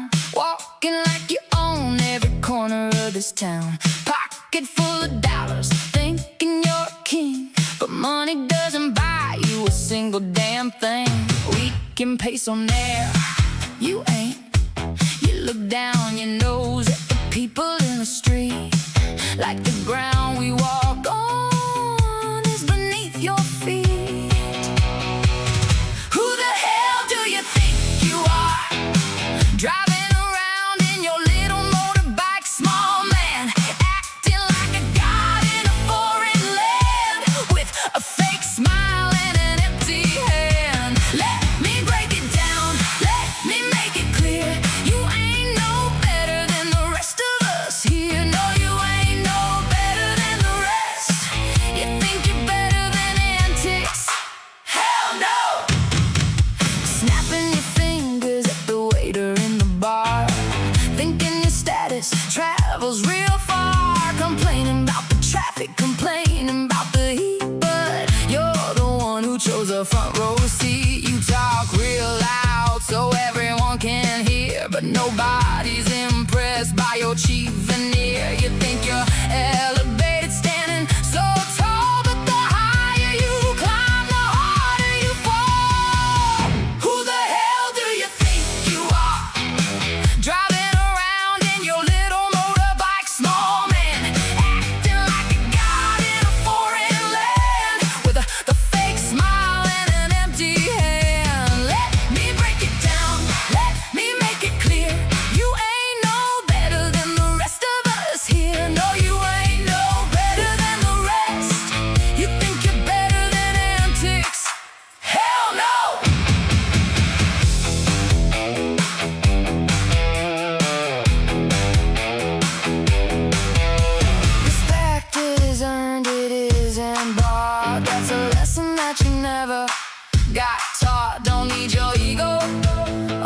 frown, walking like you own every corner of this town. Pocket full of dollars, thinking you're a king, but money doesn't buy you a single damn thing. We can pay some there, you ain't. You look down your nose at the people in the street, like the ground we walk on is beneath your feet. Who the hell do you think you are? Driving around in your little motorbike, small man, acting like a god in a foreign land, with a fake smile and an empty hand. Let me break it down, let me make it clear. You ain't no better than the rest of us here. No, you ain't no better than the rest. You think you're better than Antics? Hell no! Snapping your fingers at the waiter in the bar, thinking your status travels real far. Complaining about the traffic, complaining about the heat, but you're the one who chose a front row seat. You talk real loud so everyone can hear, but nobody's impressed by your cheap veneer. You think you're elevated, standing so tall, but the higher you climb, the harder you fall. Who the hell do you think you are? Driving around in your little motorbike, small man, acting like a god in a foreign land, with the fake smile and an empty hand. Let me break it down, let me make it clear. You ain't no better than the rest of us here. No, you ain't no better than the rest. You think you're better than Antics? Hell no! Respect is earned, it isn't bought. That's a lesson that you never got taught. Don't need your ego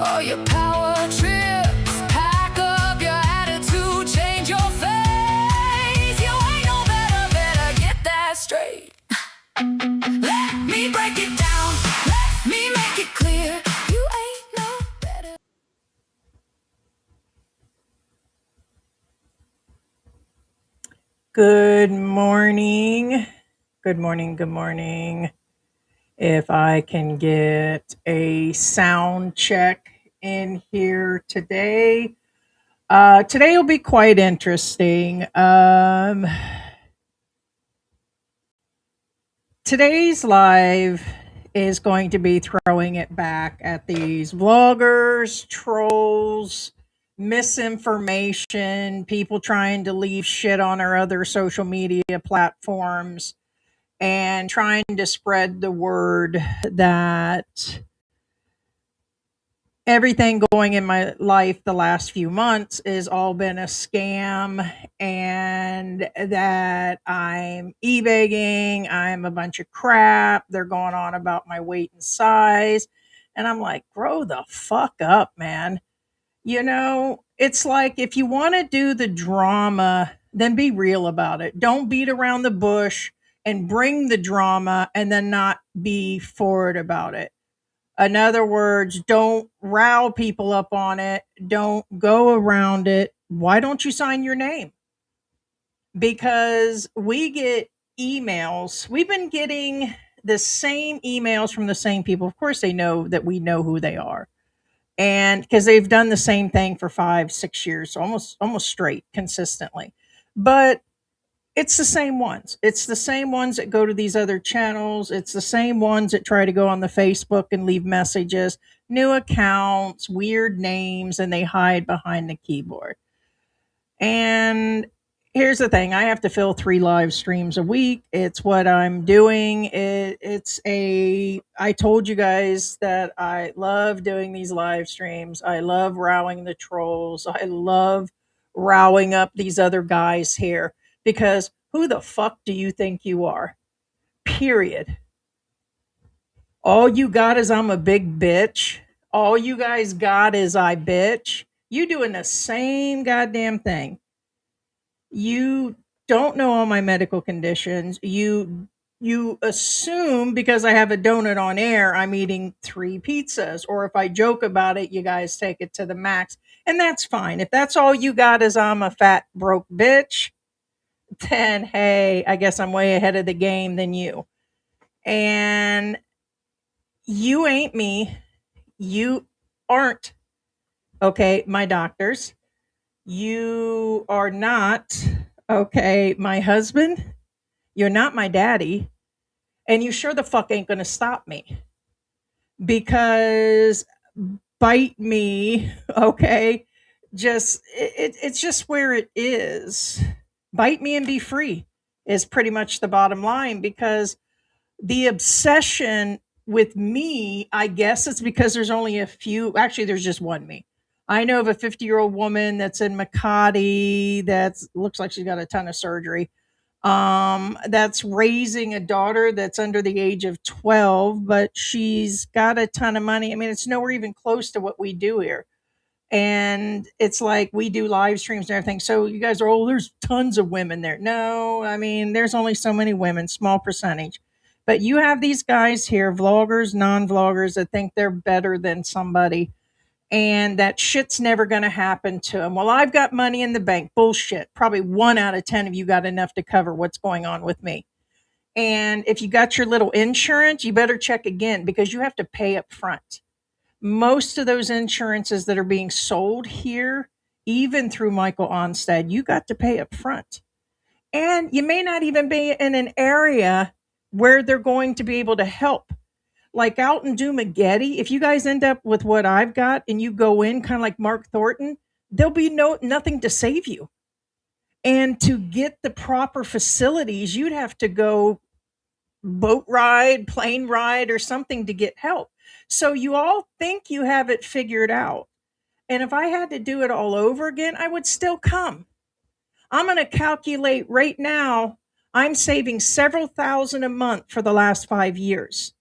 or your power trips. Pack up your attitude, change your face. You ain't no better get that straight. Let me break it down, let me make it clear. You ain't no better. Good morning. Good morning. Good morning. If I can get a sound check in here today. Today will be quite interesting. Today's live is going to be throwing it back at these vloggers, trolls, misinformation, people trying to leave shit on our other social media platforms, and trying to spread the word that everything going in my life the last few months has all been a scam, and that I'm e-begging, I'm a bunch of crap. They're going on about my weight and size. And I'm like, grow the fuck up, man. You know, it's like, if you want to do the drama, then be real about it. Don't beat around the bush and bring the drama and then not be forward about it. In other words, don't rile people up on it. Don't go around it. Why don't you sign your name? Because we get emails. We've been getting the same emails from the same people. Of course, they know that we know who they are. And because they've done the same thing for 5-6 years, almost straight consistently. But it's the same ones. It's the same ones that go to these other channels. It's the same ones that try to go on the Facebook and leave messages, new accounts, weird names, and they hide behind the keyboard. And here's the thing. I have to fill 3 live streams a week. It's what I'm doing. I told you guys that I love doing these live streams. I love rowing the trolls. I love rowing up these other guys here. Because who the fuck do you think you are? Period. All you got is I'm a big bitch. All you guys got is I bitch. You doing the same goddamn thing. You don't know all my medical conditions. You you assume because I have a donut on air, I'm eating 3 pizzas. Or if I joke about it, you guys take it to the max. And that's fine. If that's all you got is I'm a fat, broke bitch, then hey, I guess I'm way ahead of the game than you. And you ain't me. You aren't, okay, my doctors. You are not, okay, my husband. You're not my daddy. And you sure the fuck ain't gonna stop me. Because bite me, okay? It's just where it is. Bite me and be free is pretty much the bottom line, because the obsession with me, I guess it's because there's only a few, actually there's just one me. I know of a 50-year-old woman that's in Makati that looks like she's got a ton of surgery, that's raising a daughter that's under the age of 12, but she's got a ton of money. I mean, it's nowhere even close to what we do here. And it's like we do live streams and everything. So you guys are, oh, there's tons of women there. No, I mean, there's only so many women, small percentage. But you have these guys here, vloggers, non vloggers, that think they're better than somebody, and that shit's never going to happen to them. Well, I've got money in the bank. Bullshit. Probably 1 out of 10 of you got enough to cover what's going on with me. And if you got your little insurance, you better check again, because you have to pay up front. Most of those insurances that are being sold here, even through Michael Onstad, you got to pay up front. And you may not even be in an area where they're going to be able to help. Like out in Dumageddon, if you guys end up with what I've got and you go in kind of like Mark Thornton, there'll be nothing to save you. And to get the proper facilities, you'd have to go boat ride, plane ride, or something to get help. So you all think you have it figured out. And if I had to do it all over again, I would still come. I'm going to calculate right now. I'm saving several thousand a month for the last 5 years.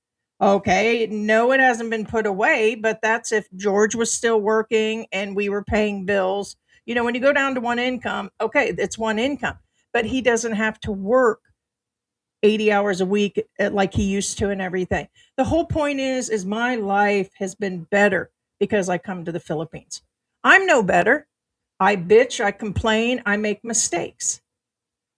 Okay, no, it hasn't been put away, but that's if George was still working and we were paying bills. You know, when you go down to one income, okay, it's one income, but he doesn't have to work 80 hours a week like he used to and everything. The whole point is my life has been better because I come to the Philippines. I'm no better. I bitch, I complain, I make mistakes.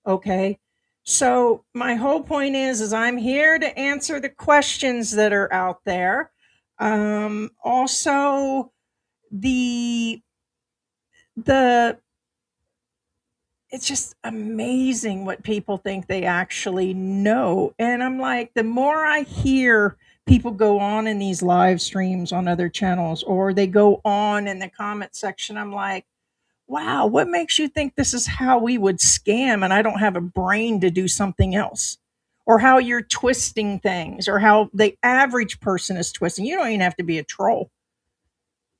Okay? So my whole point is I'm here to answer the questions that are out there. Also the it's just amazing what people think they actually know. And I'm like, the more I hear people go on in these live streams on other channels, or they go on in the comment section, I'm like, wow, what makes you think this is how we would scam and I don't have a brain to do something else? Or how you're twisting things, or how the average person is twisting. You don't even have to be a troll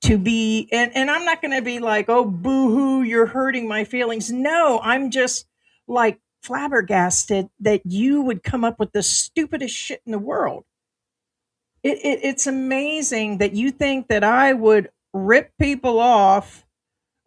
to be, and I'm not going to be like, oh, boo-hoo, you're hurting my feelings. No, I'm just like flabbergasted that you would come up with the stupidest shit in the world. It's amazing that you think that I would rip people off,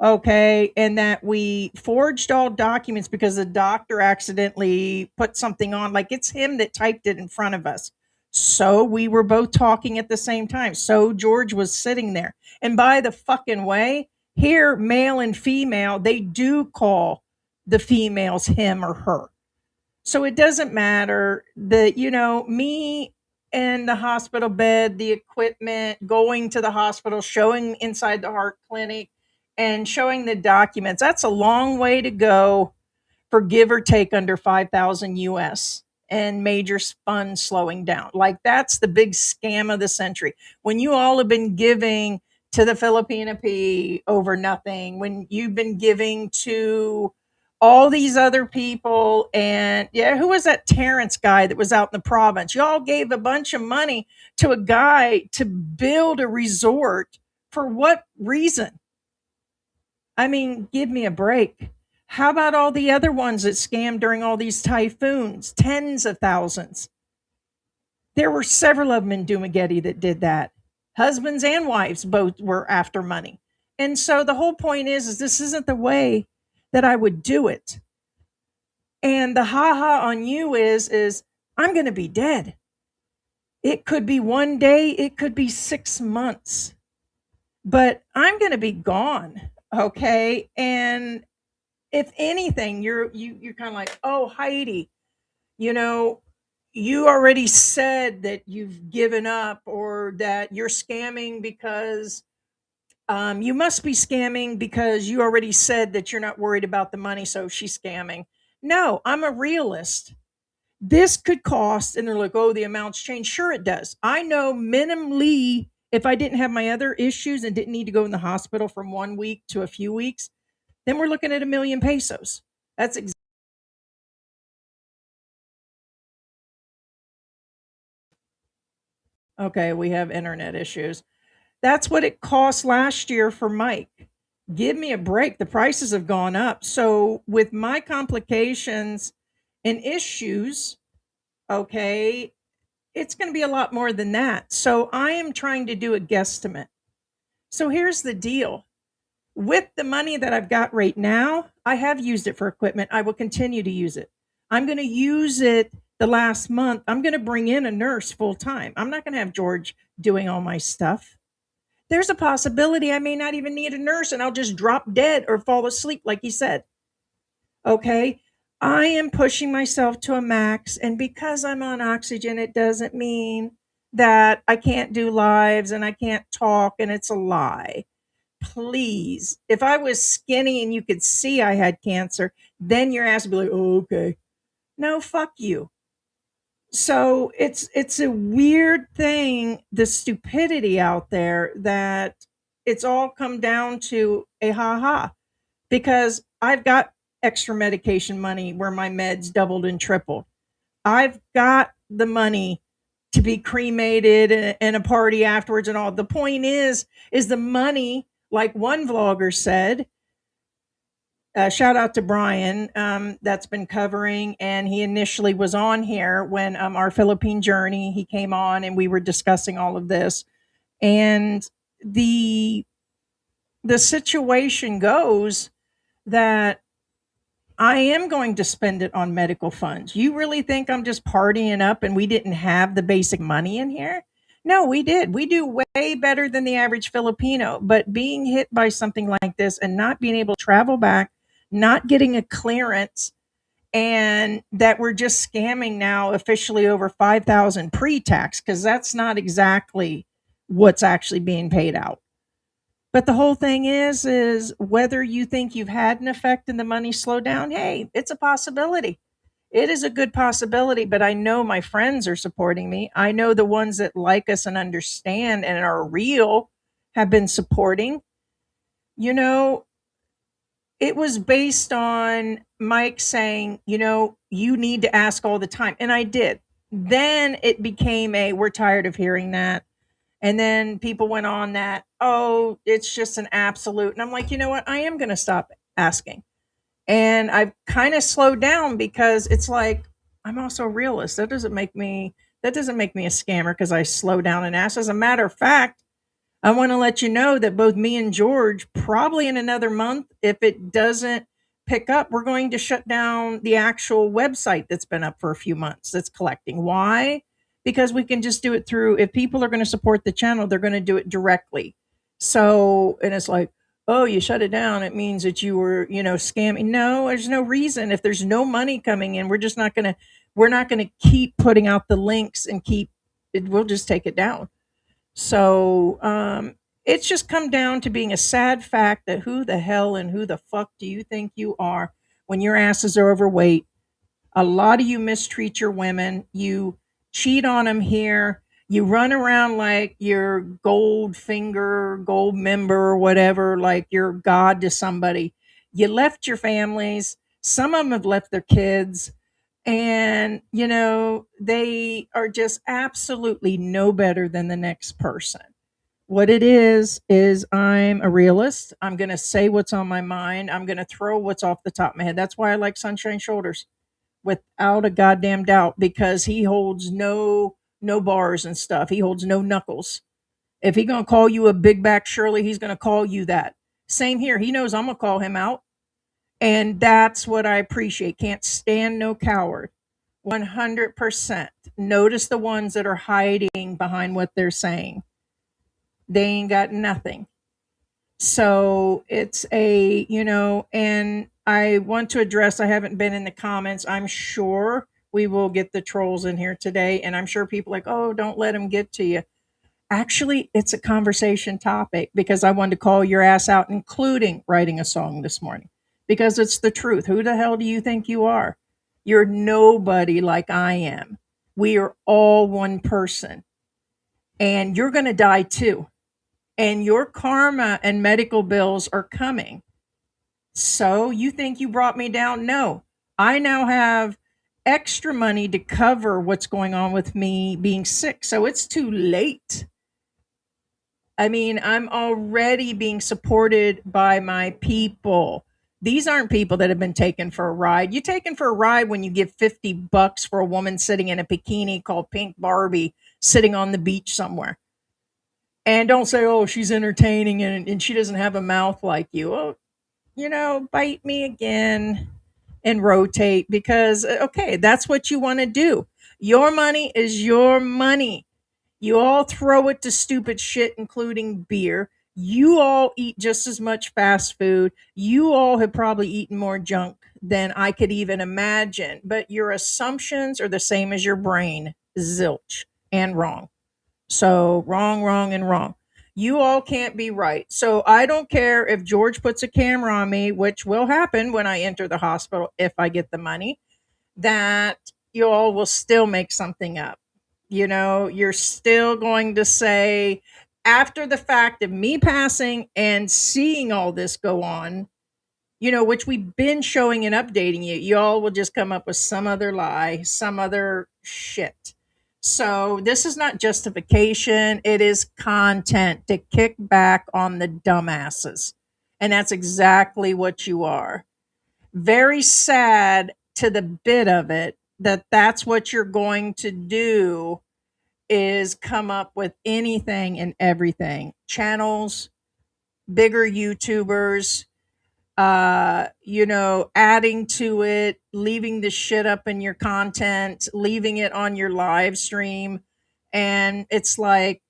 okay, and that we forged all documents because the doctor accidentally put something on, like it's him that typed it in front of us. So we were both talking at the same time. So George was sitting there. And by the fucking way, here, male and female, they do call the females him or her. So it doesn't matter that, me and the hospital bed, the equipment, going to the hospital, showing inside the heart clinic, and showing the documents. That's a long way to go for give or take under 5,000 US and major funds slowing down. Like that's the big scam of the century. When you all have been giving to the Filipino over nothing, when you've been giving to all these other people, and yeah, who was that Terrence guy that was out in the province? Y'all gave a bunch of money to a guy to build a resort. For what reason? I mean, give me a break. How about all the other ones that scammed during all these typhoons? Tens of thousands. There were several of them in Dumageddon that did that. Husbands and wives both were after money. And so the whole point is this isn't the way that I would do it. And the ha-ha on you is I'm going to be dead. It could be one day, it could be 6 months, but I'm going to be gone. Okay. And if anything, you're kind of like, oh, Heidi, you know, you already said that you've given up or that you're scamming because you must be scamming because you already said that you're not worried about the money, so she's scamming. No, I'm a realist. This could cost, and they're like, oh, the amounts change. Sure, it does. I know minimally, if I didn't have my other issues and didn't need to go in the hospital from 1 week to a few weeks, then we're looking at 1,000,000 pesos. That's okay. We have internet issues. That's what it cost last year for Mike. Give me a break. The prices have gone up. So with my complications and issues, okay, it's going to be a lot more than that. So I am trying to do a guesstimate. So here's the deal. With the money that I've got right now, I have used it for equipment. I will continue to use it. I'm going to use it the last month. I'm going to bring in a nurse full time. I'm not going to have George doing all my stuff. There's a possibility I may not even need a nurse and I'll just drop dead or fall asleep, like he said. Okay. I am pushing myself to a max. And because I'm on oxygen, it doesn't mean that I can't do lives and I can't talk and it's a lie. Please. If I was skinny and you could see I had cancer, then your ass would be like, oh, okay. No, fuck you. So it's a weird thing, the stupidity out there that it's all come down to a ha ha because I've got extra medication money where my meds doubled and tripled. I've got the money to be cremated and a party afterwards and all. The point is the money, like one vlogger said, shout out to Brian, that's been covering, and he initially was on here when our Philippine journey, he came on and we were discussing all of this. And the the situation goes that I am going to spend it on medical funds. You really think I'm just partying up and we didn't have the basic money in here? No, we did. We do way better than the average Filipino. But being hit by something like this and not being able to travel back, not getting a clearance, and that we're just scamming now officially over 5,000 pre-tax because that's not exactly what's actually being paid out. But the whole thing is whether you think you've had an effect and the money slowed down, hey, it's a possibility. It is a good possibility, but I know my friends are supporting me. I know the ones that like us and understand and are real have been supporting. You know, it was based on Mike saying, you need to ask all the time. And I did. Then it became we're tired of hearing that. And then people went on that, oh, it's just an absolute. And I'm like, you know what? I am going to stop asking. And I've kind of slowed down because it's like, I'm also a realist. That doesn't make me a scammer because I slow down and ask. As a matter of fact, I want to let you know that both me and George, probably in another month, if it doesn't pick up, we're going to shut down the actual website that's been up for a few months that's collecting. Why? Because we can just do it through, if people are going to support the channel, they're going to do it directly. So, and it's like, oh, you shut it down. It means that you were, scamming. No, there's no reason. If there's no money coming in, we're not going to keep putting out the links and we'll just take it down. So it's just come down to being a sad fact that who the hell and who the fuck do you think you are when your asses are overweight? A lot of you mistreat your women. You cheat on them here. You run around like you're gold finger, gold member, or whatever, like you're God to somebody. You left your families. Some of them have left their kids. And, they are just absolutely no better than the next person. What it is I'm a realist. I'm going to say what's on my mind. I'm going to throw what's off the top of my head. That's why I like Sunshine Shoulders without a goddamn doubt because he holds no bars and stuff. He holds no knuckles. If he going to call you a big back Shirley, he's going to call you that. Same here. He knows I'm going to call him out. And that's what I appreciate. Can't stand no coward. 100%. Notice the ones that are hiding behind what they're saying. They ain't got nothing. So it's and I want to address, I haven't been in the comments. I'm sure we will get the trolls in here today. And I'm sure people like, oh, don't let them get to you. Actually, it's a conversation topic because I wanted to call your ass out, including writing a song this morning, because it's the truth. Who the hell do you think you are? You're nobody like I am. We are all one person, and you're going to die too. And your karma and medical bills are coming. So you think you brought me down? No. I now have extra money to cover what's going on with me being sick. So it's too late. I mean, I'm already being supported by my people. These aren't people that have been taken for a ride. You taken for a ride when you give $50 for a woman sitting in a bikini called Pink Barbie sitting on the beach somewhere. And don't say, oh, she's entertaining and she doesn't have a mouth like you. Oh, bite me again and rotate because, okay, that's what you want to do. Your money is your money. You all throw it to stupid shit, including beer. You all eat just as much fast food. You all have probably eaten more junk than I could even imagine. But your assumptions are the same as your brain, zilch, and wrong. So wrong, wrong, and wrong. You all can't be right. So I don't care if George puts a camera on me, which will happen when I enter the hospital if I get the money, that you all will still make something up. You're still going to say, after the fact of me passing and seeing all this go on, which we've been showing and updating you, y'all will just come up with some other lie, some other shit. So this is not justification. It is content to kick back on the dumbasses. And that's exactly what you are. Very sad to the bit of it that that's what you're going to do, is come up with anything and everything. Channels, bigger YouTubers, adding to it, leaving the shit up in your content, leaving it on your live stream. And it's like,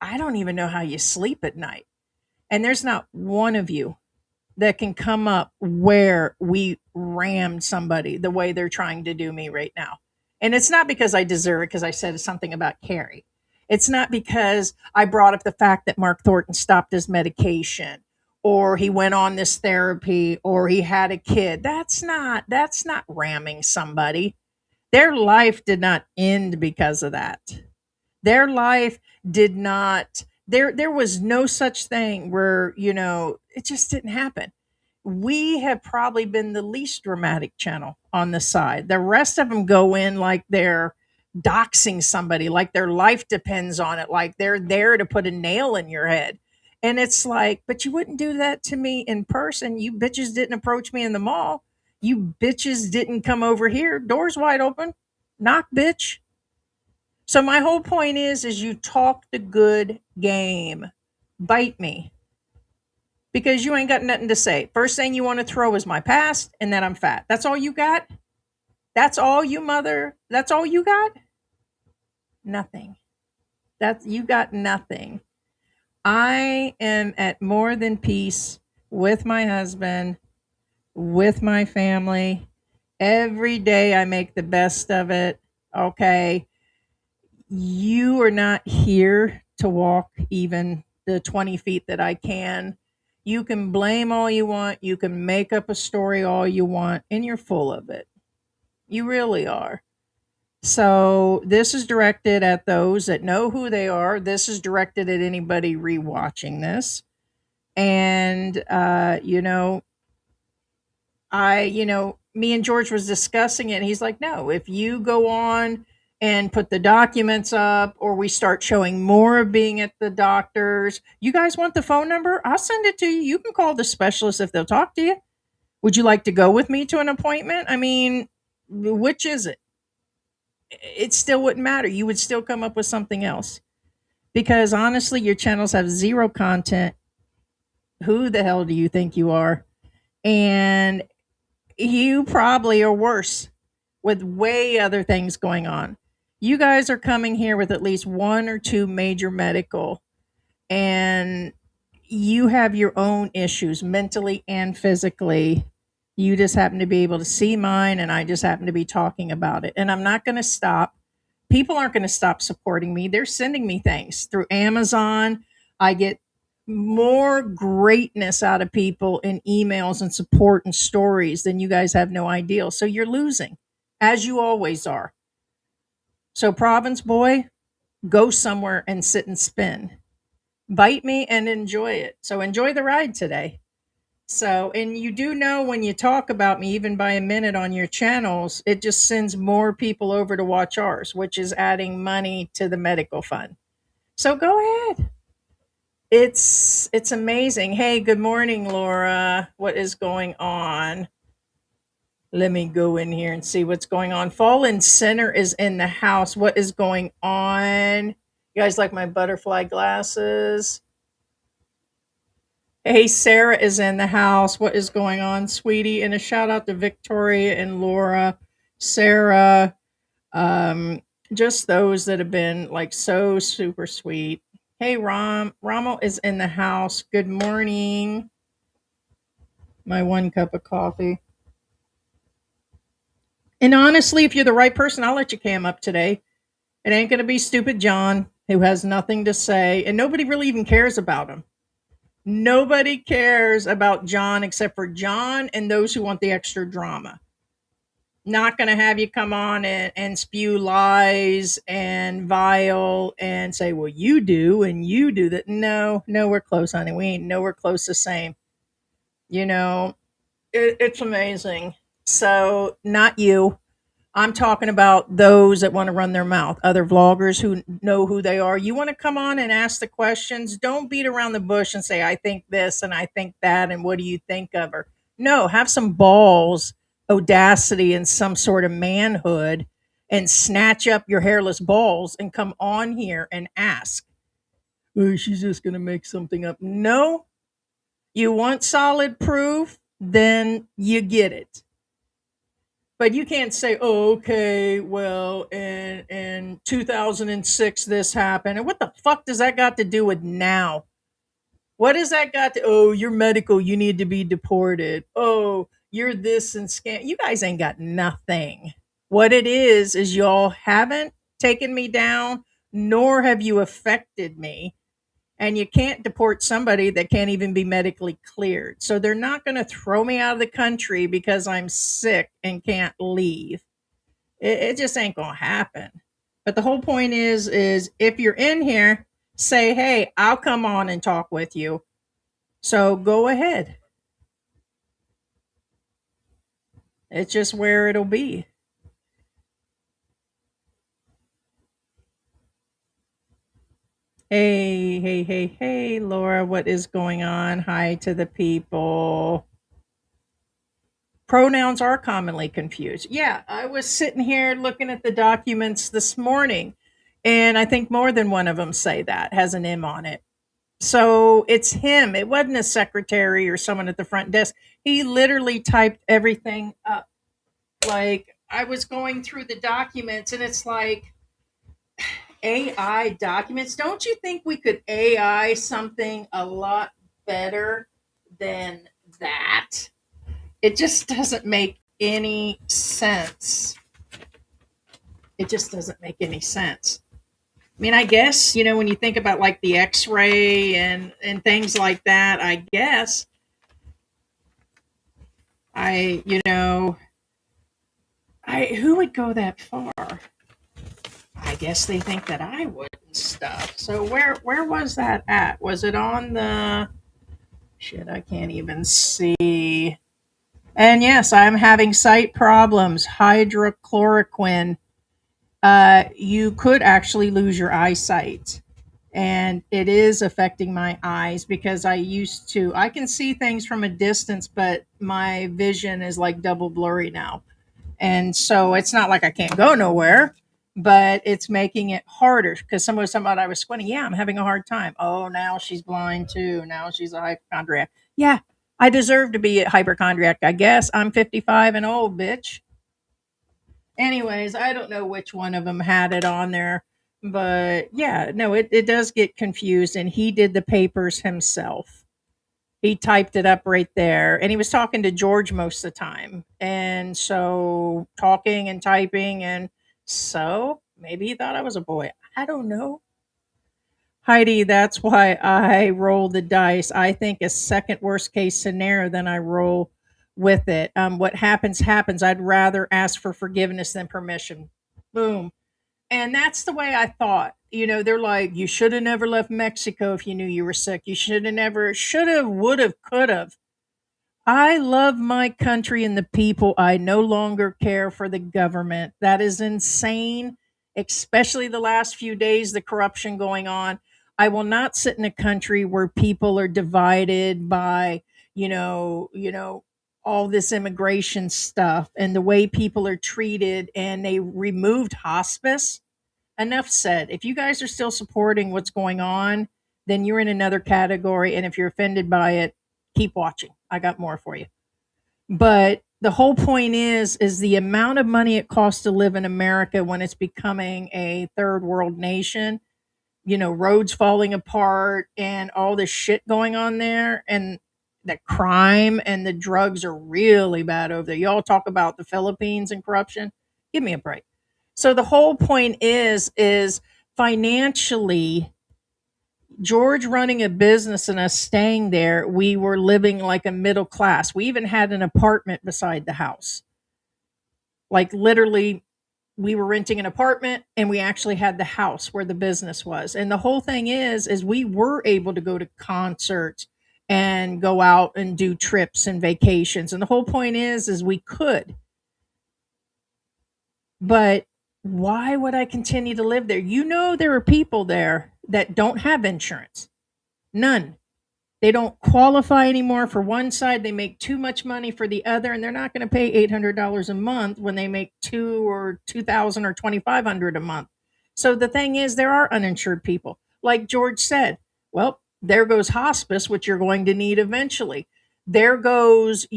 I don't even know how you sleep at night. And there's not one of you that can come up where we rammed somebody the way they're trying to do me right now. And it's not because I deserve it, because I said something about Carrie. It's not because I brought up the fact that Mark Thornton stopped his medication or he went on this therapy or he had a kid. That's not ramming somebody. Their life did not end because of that. Their life did not, there was no such thing where, it just didn't happen. We have probably been the least dramatic channel on the side. The rest of them go in like they're doxing somebody, like their life depends on it, like they're there to put a nail in your head. And it's like, but you wouldn't do that to me in person. You bitches didn't approach me in the mall. You bitches didn't come over here. Doors wide open. Knock, bitch. So my whole point is you talk the good game. Bite me. Because you ain't got nothing to say. First thing you want to throw is my past and that I'm fat. That's all you got? That's all you that's all you got? Nothing. You got nothing. I am at more than peace with my husband, with my family. Every day I make the best of it. Okay. You are not here to walk even the 20 feet that I can. You can blame all you want. You can make up a story all you want, and you're full of it. You really are. So this is directed at those that know who they are. This is directed at anybody rewatching this. And, me and George was discussing it. And he's like, no, if you go on and put the documents up, or we start showing more of being at the doctors, you guys want the phone number? I'll send it to you. You can call the specialist if they'll talk to you. Would you like to go with me to an appointment? I mean, which is it? It still wouldn't matter. You would still come up with something else. Because honestly, your channels have zero content. Who the hell do you think you are? And you probably are worse. with way other things going on. You guys are coming here with at least one or two major medical, and you have your own issues mentally and physically. You just happen to be able to see mine, and I just happen to be talking about it. And I'm not going to stop. People aren't going to stop supporting me. They're sending me things through Amazon. I get more greatness out of people in emails and support and stories than you guys have no idea. So you're losing, as you always are. So, Province Boy, go somewhere and sit and spin. Bite me and enjoy it. So, enjoy the ride today. So, and you do know when you talk about me, even by a minute on your channels, it just sends more people over to watch ours, which is adding money to the medical fund. So, go ahead. It's amazing. Hey, good morning, Laura. What is going on? Let me go in here and see what's going on. Fallen Center is in the house. What is going on? You guys like my butterfly glasses? Hey, Sarah is in the house. What is going on, sweetie? And a shout out to Victoria and Laura, Sarah, um, just those that have been like so super sweet. Hey, Ramo is in the house. Good morning. My one cup of coffee. And honestly, if you're the right person, I'll let you cam up today. It ain't going to be stupid John who has nothing to say, and nobody really even cares about him. Nobody cares about John except for John and those who want the extra drama. Not going to have you come on and spew lies and vile and say, well, you do and you do that. No, we're close, honey. We ain't nowhere close the same. You know, it's amazing. So, not you. I'm talking about those that want to run their mouth, other vloggers who know who they are. You want to come on and ask the questions. Don't beat around the bush and say, I think this and I think that. And what do you think of her? No, have some balls, audacity, and some sort of manhood and snatch up your hairless balls and come on here and ask. Oh, she's just going to make something up. No, you want solid proof, then you get it. But you can't say, "Oh, okay, well, in 2006 this happened." And what the fuck does that got to do with now? What does that got to? Oh, you're medical. You need to be deported. Oh, you're this and scam. You guys ain't got nothing. What it is y'all haven't taken me down, nor have you affected me. And you can't deport somebody that can't even be medically cleared. So they're not going to throw me out of the country because I'm sick and can't leave. It just ain't going to happen. But the whole point is if you're in here, say, hey, I'll come on and talk with you. So go ahead. It's just where it'll be. Hey, Laura, what is going on? Hi to the people. Pronouns are commonly confused. Yeah, I was sitting here looking at the documents this morning, and I think more than one of them say that, has an M on it. So it's him. It wasn't a secretary or someone at the front desk. He literally typed everything up. Like, I was going through the documents, and it's like, AI documents. Don't you think we could AI something a lot better than that? It just doesn't make any sense. It just doesn't make any sense. I mean, I guess, when you think about like the x-ray and things like that, I guess I, who would go that far? I guess they think that I would and stuff. So where was that at? Was it on the shit, I can't even see. And yes, I'm having sight problems. Hydrochloroquine. You could actually lose your eyesight. And it is affecting my eyes because I can see things from a distance, but my vision is like double blurry now. And so it's not like I can't go nowhere, but it's making it harder because someone was talking about I was squinting. Yeah, I'm having a hard time. Oh, now she's blind too. Now she's a hypochondriac. Yeah, I deserve to be a hypochondriac. I guess I'm 55 and old, bitch. Anyways, I don't know which one of them had it on there, but yeah, no, it does get confused. And he did the papers himself. He typed it up right there, and he was talking to George most of the time. And so talking and typing, and so maybe he thought I was a boy. I don't know. Heidi, that's why I roll the dice. I think a second worst case scenario, than I roll with it. What happens, happens. I'd rather ask for forgiveness than permission. Boom. And that's the way I thought. They're like, you should have never left Mexico if you knew you were sick. You should have never, should have, would have, could have. I love my country and the people. I no longer care for the government. That is insane, especially the last few days, the corruption going on. I will not sit in a country where people are divided by, all this immigration stuff and the way people are treated, and they removed hospice. Enough said. If you guys are still supporting what's going on, then you're in another category. And if you're offended by it, keep watching. I got more for you. But the whole point is the amount of money it costs to live in America when it's becoming a third world nation, roads falling apart and all this shit going on there, and the crime and the drugs are really bad over there. Y'all talk about the Philippines and corruption. Give me a break. So the whole point is financially, George running a business and us staying there, we were living like a middle class. We even had an apartment beside the house. Like literally, we were renting an apartment and we actually had the house where the business was. And the whole thing is we were able to go to concerts and go out and do trips and vacations. And the whole point is we could. But why would I continue to live there? There are people there that don't have insurance. None. They don't qualify anymore for one side. They make too much money for the other, and they're not going to pay $800 a month when they make 2,000 or 2,500 a month. So the thing is, there are uninsured people. Like George said, well, there goes hospice, which you're going to need eventually. There goes,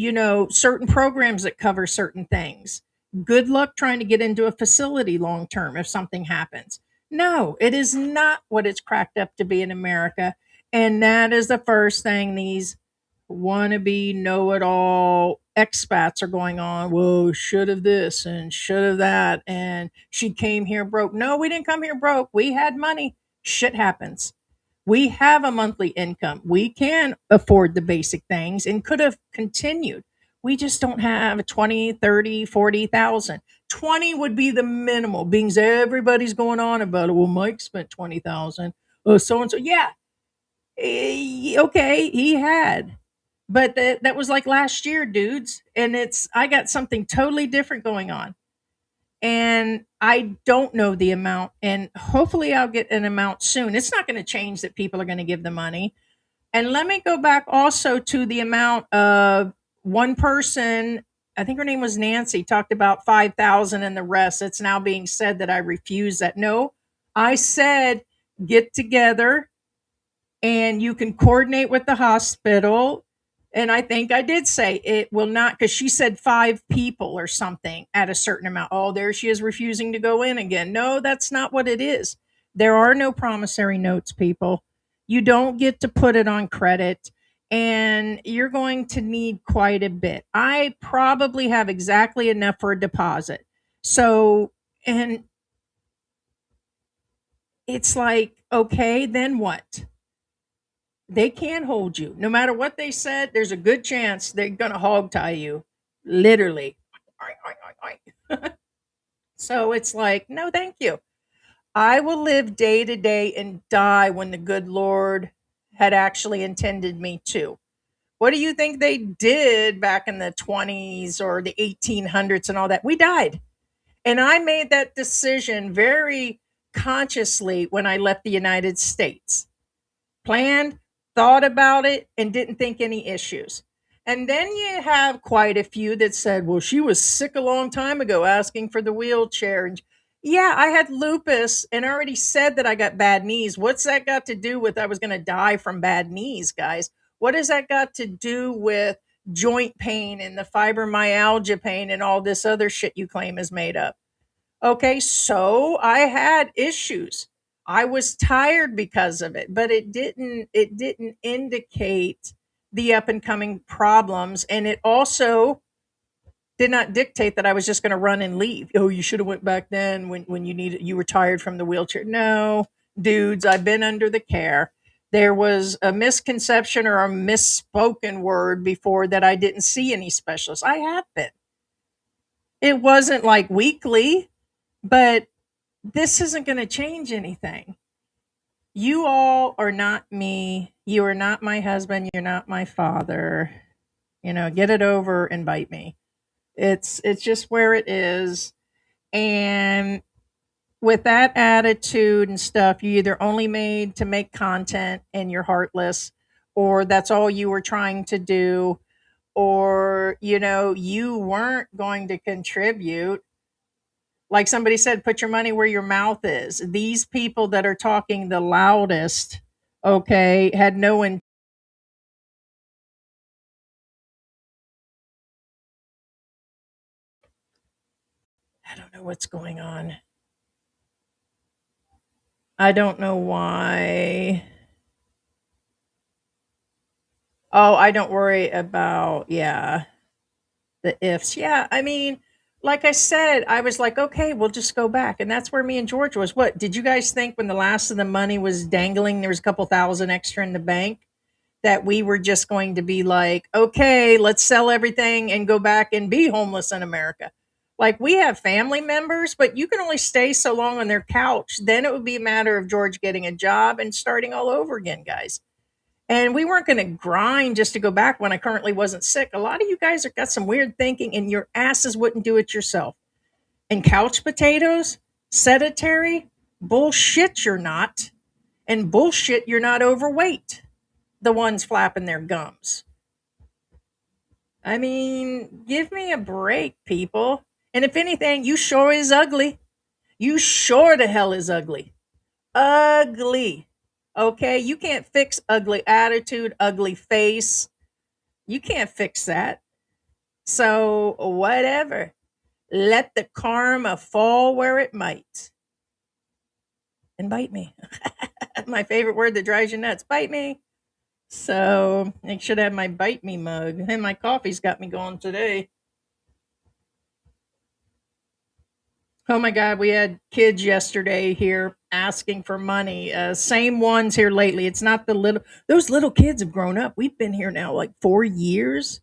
certain programs that cover certain things. Good luck trying to get into a facility long term if something happens. No, it is not what it's cracked up to be in America. And that is the first thing these wannabe know it all expats are going on. Whoa, should have this and should have that. And she came here broke. No, we didn't come here broke. We had money. Shit happens. We have a monthly income. We can afford the basic things and could have continued. We just don't have 20, 30, 40,000. 20 would be the minimal, being everybody's going on about it. Well, Mike spent 20,000. Oh, so and so. Yeah, okay, he had. But that was like last year, dudes. And I got something totally different going on. And I don't know the amount. And hopefully I'll get an amount soon. It's not going to change that people are going to give the money. And let me go back also to the amount of one person. I think her name was Nancy, talked about 5,000 and the rest. It's now being said that I refuse that. No, I said get together and you can coordinate with the hospital. And I think I did say it will not, because she said 5 people or something at a certain amount. Oh, there she is refusing to go in again. No, that's not what it is. There are no promissory notes, people. You don't get to put it on credit, and you're going to need quite a bit. I probably have exactly enough for a deposit. So, and it's like, okay, then what? They can't hold you. No matter what they said, there's a good chance they're going to hog tie you. Literally. So it's like, no, thank you. I will live day to day and die when the good Lord had actually intended me to. What do you think they did back in the 20s or the 1800s and all that? We died. And I made that decision very consciously when I left the United States. Planned, thought about it, and didn't think any issues. And then you have quite a few that said, well, she was sick a long time ago asking for the wheelchair. And yeah, I had lupus and I already said that I got bad knees. What's that got to do with I was going to die from bad knees, guys? What has that got to do with joint pain and the fibromyalgia pain and all this other shit you claim is made up? Okay, so I had issues. I was tired because of it, but it didn't indicate the up and coming problems, and it also did not dictate that I was just going to run and leave. Oh, you should have went back then when you were tired from the wheelchair. No, dudes, I've been under the care. There was a misconception or a misspoken word before that I didn't see any specialists. I have been. It wasn't like weekly, but this isn't going to change anything. You all are not me. You are not my husband. You're not my father. Get it over and bite me. It's just where it is. And with that attitude and stuff, you either only made to make content and you're heartless, or that's all you were trying to do, or you weren't going to contribute. Like somebody said, put your money where your mouth is. These people that are talking the loudest, okay, had no I don't know what's going on. I don't know why. Oh, I don't worry about, yeah, the ifs. Yeah, I mean, like I said, I was like, okay, we'll just go back. And that's where me and George was. What did you guys think when the last of the money was dangling? There was a couple thousand extra in the bank, that we were just going to be like, okay, let's sell everything and go back and be homeless in America. Like, we have family members, but you can only stay so long on their couch. Then it would be a matter of George getting a job and starting all over again, guys. And we weren't going to grind just to go back when I currently wasn't sick. A lot of you guys have got some weird thinking, and your asses wouldn't do it yourself. And couch potatoes, sedentary, bullshit, you're not. And bullshit, you're not overweight. The ones flapping their gums. I mean, give me a break, people. And if anything, you sure is ugly. You sure the hell is ugly. Ugly. Okay, you can't fix ugly attitude, ugly face. You can't fix that. So, whatever. Let the karma fall where it might. And bite me. My favorite word that drives you nuts. Bite me. So, I should have my bite me mug. And my coffee's got me going today. Oh my God, we had kids yesterday here asking for money. Same ones here lately. It's not those little kids have grown up. We've been here now like 4 years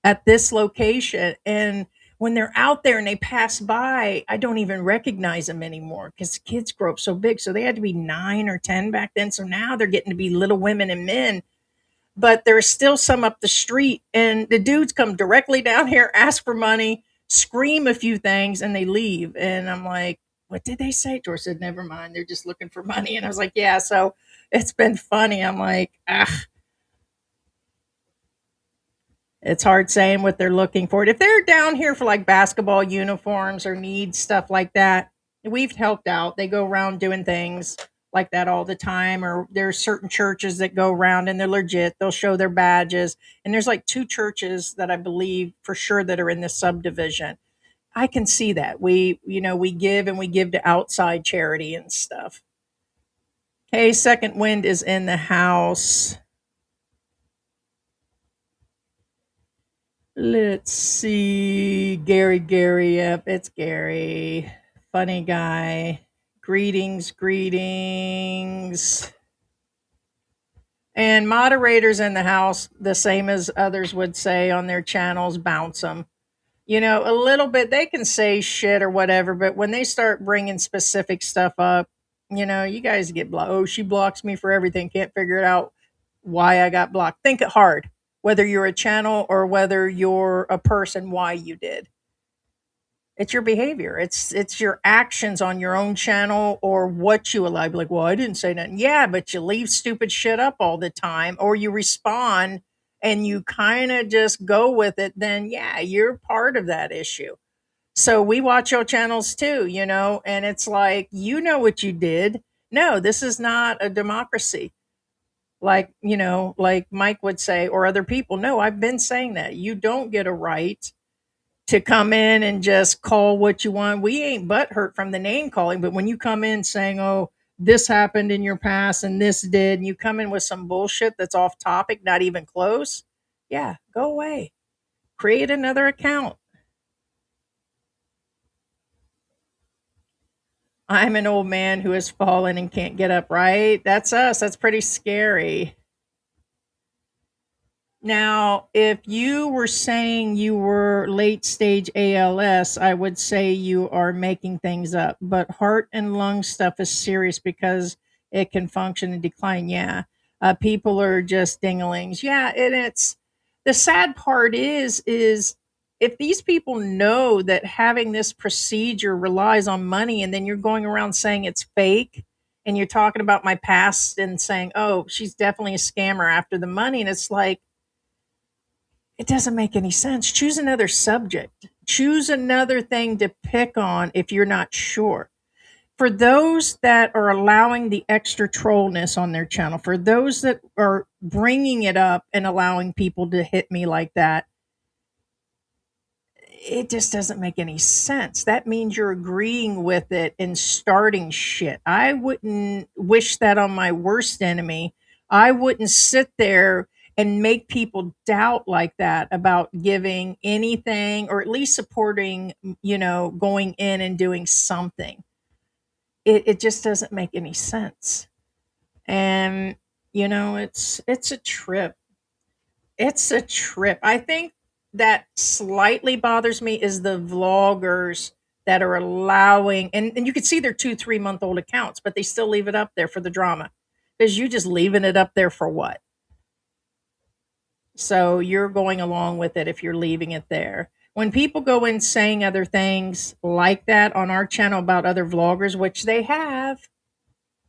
at this location. And when they're out there and they pass by, I don't even recognize them anymore because kids grow up so big. So they had to be 9 or 10 back then. So now they're getting to be little women and men, but there's still some up the street. And the dudes come directly down here, ask for money, scream a few things, and they leave. And I'm like, what did they say? George said, never mind. They're just looking for money. And I was like, yeah. So it's been funny. I'm like, ah, it's hard saying what they're looking for. If they're down here for like basketball uniforms or need stuff like that, we've helped out. They go around doing things like that all the time. Or there's certain churches that go around and they're legit. They'll show their badges. And there's like 2 churches that I believe for sure that are in this subdivision. I can see that. We give, and we give to outside charity and stuff. Hey, Second Wind is in the house. Let's see. Gary. Yep, it's Gary. Funny guy. Greetings. And moderators in the house, the same as others would say on their channels, bounce them. A little bit, they can say shit or whatever, but when they start bringing specific stuff up, you guys get blocked. Oh, she blocks me for everything. Can't figure it out why I got blocked. Think it hard, whether you're a channel or whether you're a person, why you did. It's your behavior. It's your actions on your own channel or what you allow. Like, well, I didn't say nothing. Yeah, but you leave stupid shit up all the time, or you respond and you kind of just go with it. Then yeah, you're part of that issue. So we watch your channels too, and it's like, what you did. No, this is not a democracy. Like Mike would say, or other people. No, I've been saying that you don't get a right to come in and just call what you want. We ain't butthurt from the name calling, but when you come in saying, "Oh, this happened in your past and this did," and you come in with some bullshit that's off topic, not even close, yeah, go away. Create another account. I'm an old man who has fallen and can't get up, right? That's us. That's pretty scary. Now, if you were saying you were late stage ALS, I would say you are making things up. But heart and lung stuff is serious because it can function and decline. Yeah. People are just dinglings. Yeah. And it's the sad part is if these people know that having this procedure relies on money and then you're going around saying it's fake and you're talking about my past and saying, oh, she's definitely a scammer after the money. And it's like, it doesn't make any sense. Choose another subject. Choose another thing to pick on if you're not sure. For those that are allowing the extra trollness on their channel, for those that are bringing it up and allowing people to hit me like that, it just doesn't make any sense. That means you're agreeing with it and starting shit. I wouldn't wish that on my worst enemy. I wouldn't sit there and make people doubt like that about giving anything or at least supporting, going in and doing something. It just doesn't make any sense. And, it's a trip. It's a trip. I think that slightly bothers me is the vloggers that are allowing, and you can see they're 2, 3 month old accounts, but they still leave it up there for the drama. Because you just leaving it up there for what? So you're going along with it if you're leaving it there. When people go in saying other things like that on our channel about other vloggers, which they have,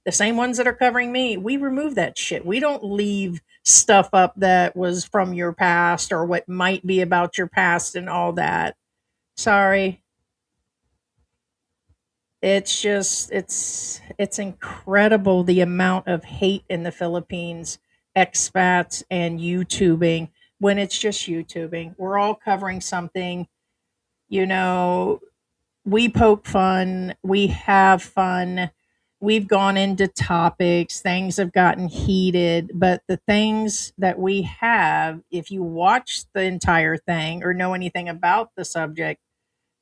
the same ones that are covering me, we remove that shit. We don't leave stuff up that was from your past or what might be about your past and all that. Sorry. It's just it's incredible the amount of hate in the Philippines, expats and YouTubing when it's just YouTubing. We're all covering something, you know, we poke fun, we have fun, we've gone into topics, things have gotten heated, but the things that we have, if you watch the entire thing or know anything about the subject,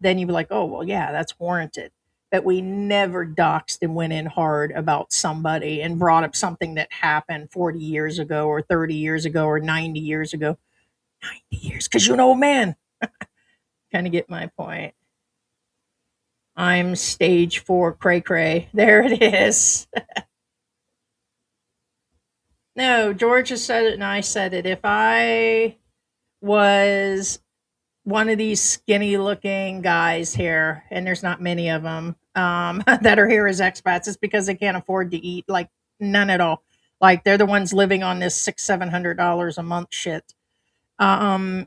then you'd be like, oh, well, yeah, that's warranted. But we never doxed and went in hard about somebody and brought up something that happened 40 years ago or 30 years ago or 90 years ago. 90 years, because you're an old man. Kind of get my point. I'm stage 4 cray cray. There it is. No, George has said it and I said it. If I was one of these skinny looking guys here, and there's not many of them that are here as expats, it's because they can't afford to eat, like none at all. Like they're the ones living on this $600-700 a month shit. Um,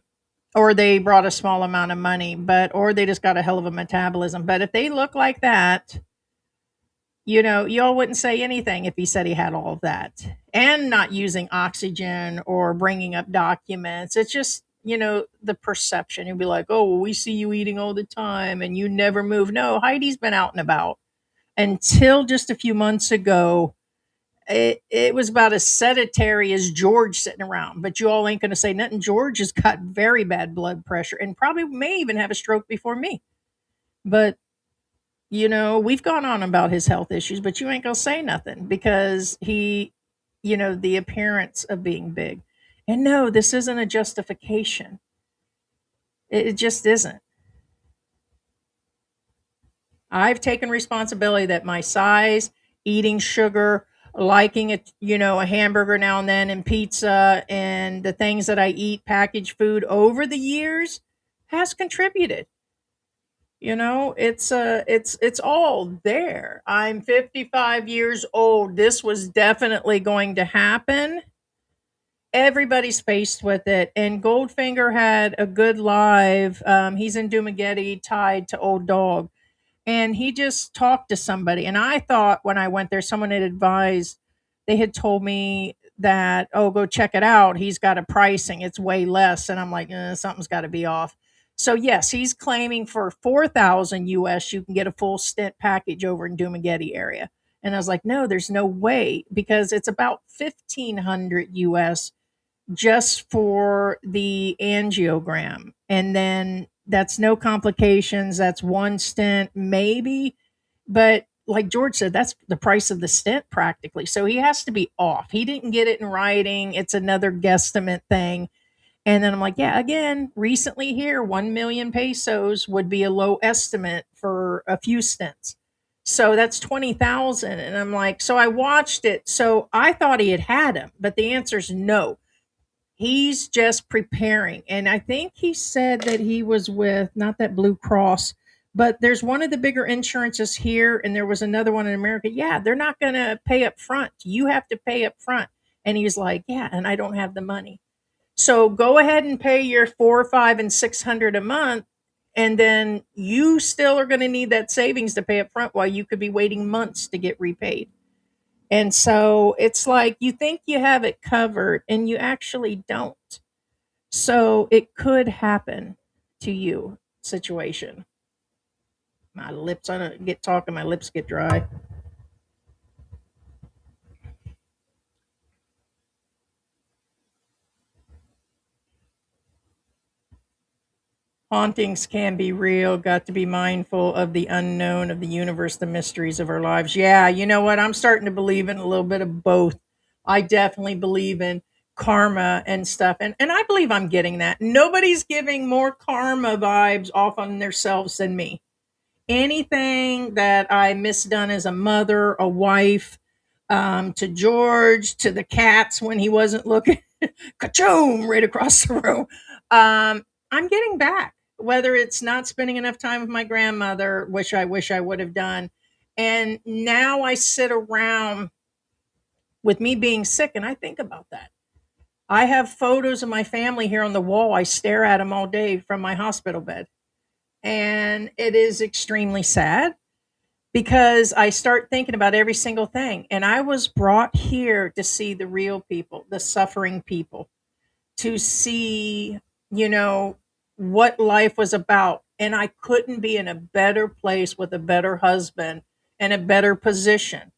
or they brought a small amount of money, or they just got a hell of a metabolism. But if they look like that, y'all wouldn't say anything if he said he had all of that and not using oxygen or bringing up documents. It's just, the perception. You'd be like, oh, well, we see you eating all the time and you never move. No, Heidi's been out and about until just a few months ago. It was about as sedentary as George sitting around, but you all ain't going to say nothing. George has got very bad blood pressure and probably may even have a stroke before me. But we've gone on about his health issues, but you ain't gonna say nothing because the appearance of being big. And no, this isn't a justification. It just isn't. I've taken responsibility that my size, eating sugar, liking a hamburger now and then and pizza and the things that I eat, packaged food over the years has contributed. It's all there. I'm 55 years old. This was definitely going to happen. Everybody's faced with it. And Goldfinger had a good live. He's in Dumagetti tied to Old Dog. And he just talked to somebody. And I thought when I went there, someone had advised, they had told me that, oh, go check it out. He's got a pricing. It's way less. And I'm like, something's got to be off. So yes, he's claiming for 4,000 US you can get a full stent package over in Dumaguete area. And I was like, no, there's no way, because it's about 1,500 US just for the angiogram. And then that's no complications. That's one stent, maybe. But like George said, that's the price of the stent practically. So he has to be off. He didn't get it in writing. It's another guesstimate thing. And then I'm like, yeah, again, recently here, 1 million pesos would be a low estimate for a few stents. So that's 20,000. And I'm like, so I watched it. So I thought he had him, but the answer is no. He's just preparing. And I think he said that he was with not that Blue Cross, but there's one of the bigger insurances here, and there was another one in America. Yeah, they're not going to pay up front. You have to pay up front. And he's like, yeah, and I don't have the money. So go ahead and pay your 4, 5, and 600 a month, and then you still are going to need that savings to pay up front while you could be waiting months to get repaid. And so it's like you think you have it covered and you actually don't. So it could happen to you situation. My lips, I don't get talking, my lips get dry. Hauntings can be real. Got to be mindful of the unknown, of the universe, the mysteries of our lives. Yeah, you know what? I'm starting to believe in a little bit of both. I definitely believe in karma and stuff. And I believe I'm getting that. Nobody's giving more karma vibes off on themselves than me. Anything that I misdone as a mother, a wife, to George, to the cats when he wasn't looking, ka-choom, right across the room. I'm getting back. Whether it's not spending enough time with my grandmother, which I wish I would have done. And now I sit around with me being sick and I think about that. I have photos of my family here on the wall. I stare at them all day from my hospital bed. And it is extremely sad because I start thinking about every single thing. And I was brought here to see the real people, the suffering people, to see, you know, what life was about. And I couldn't be in a better place with a better husband and a better position.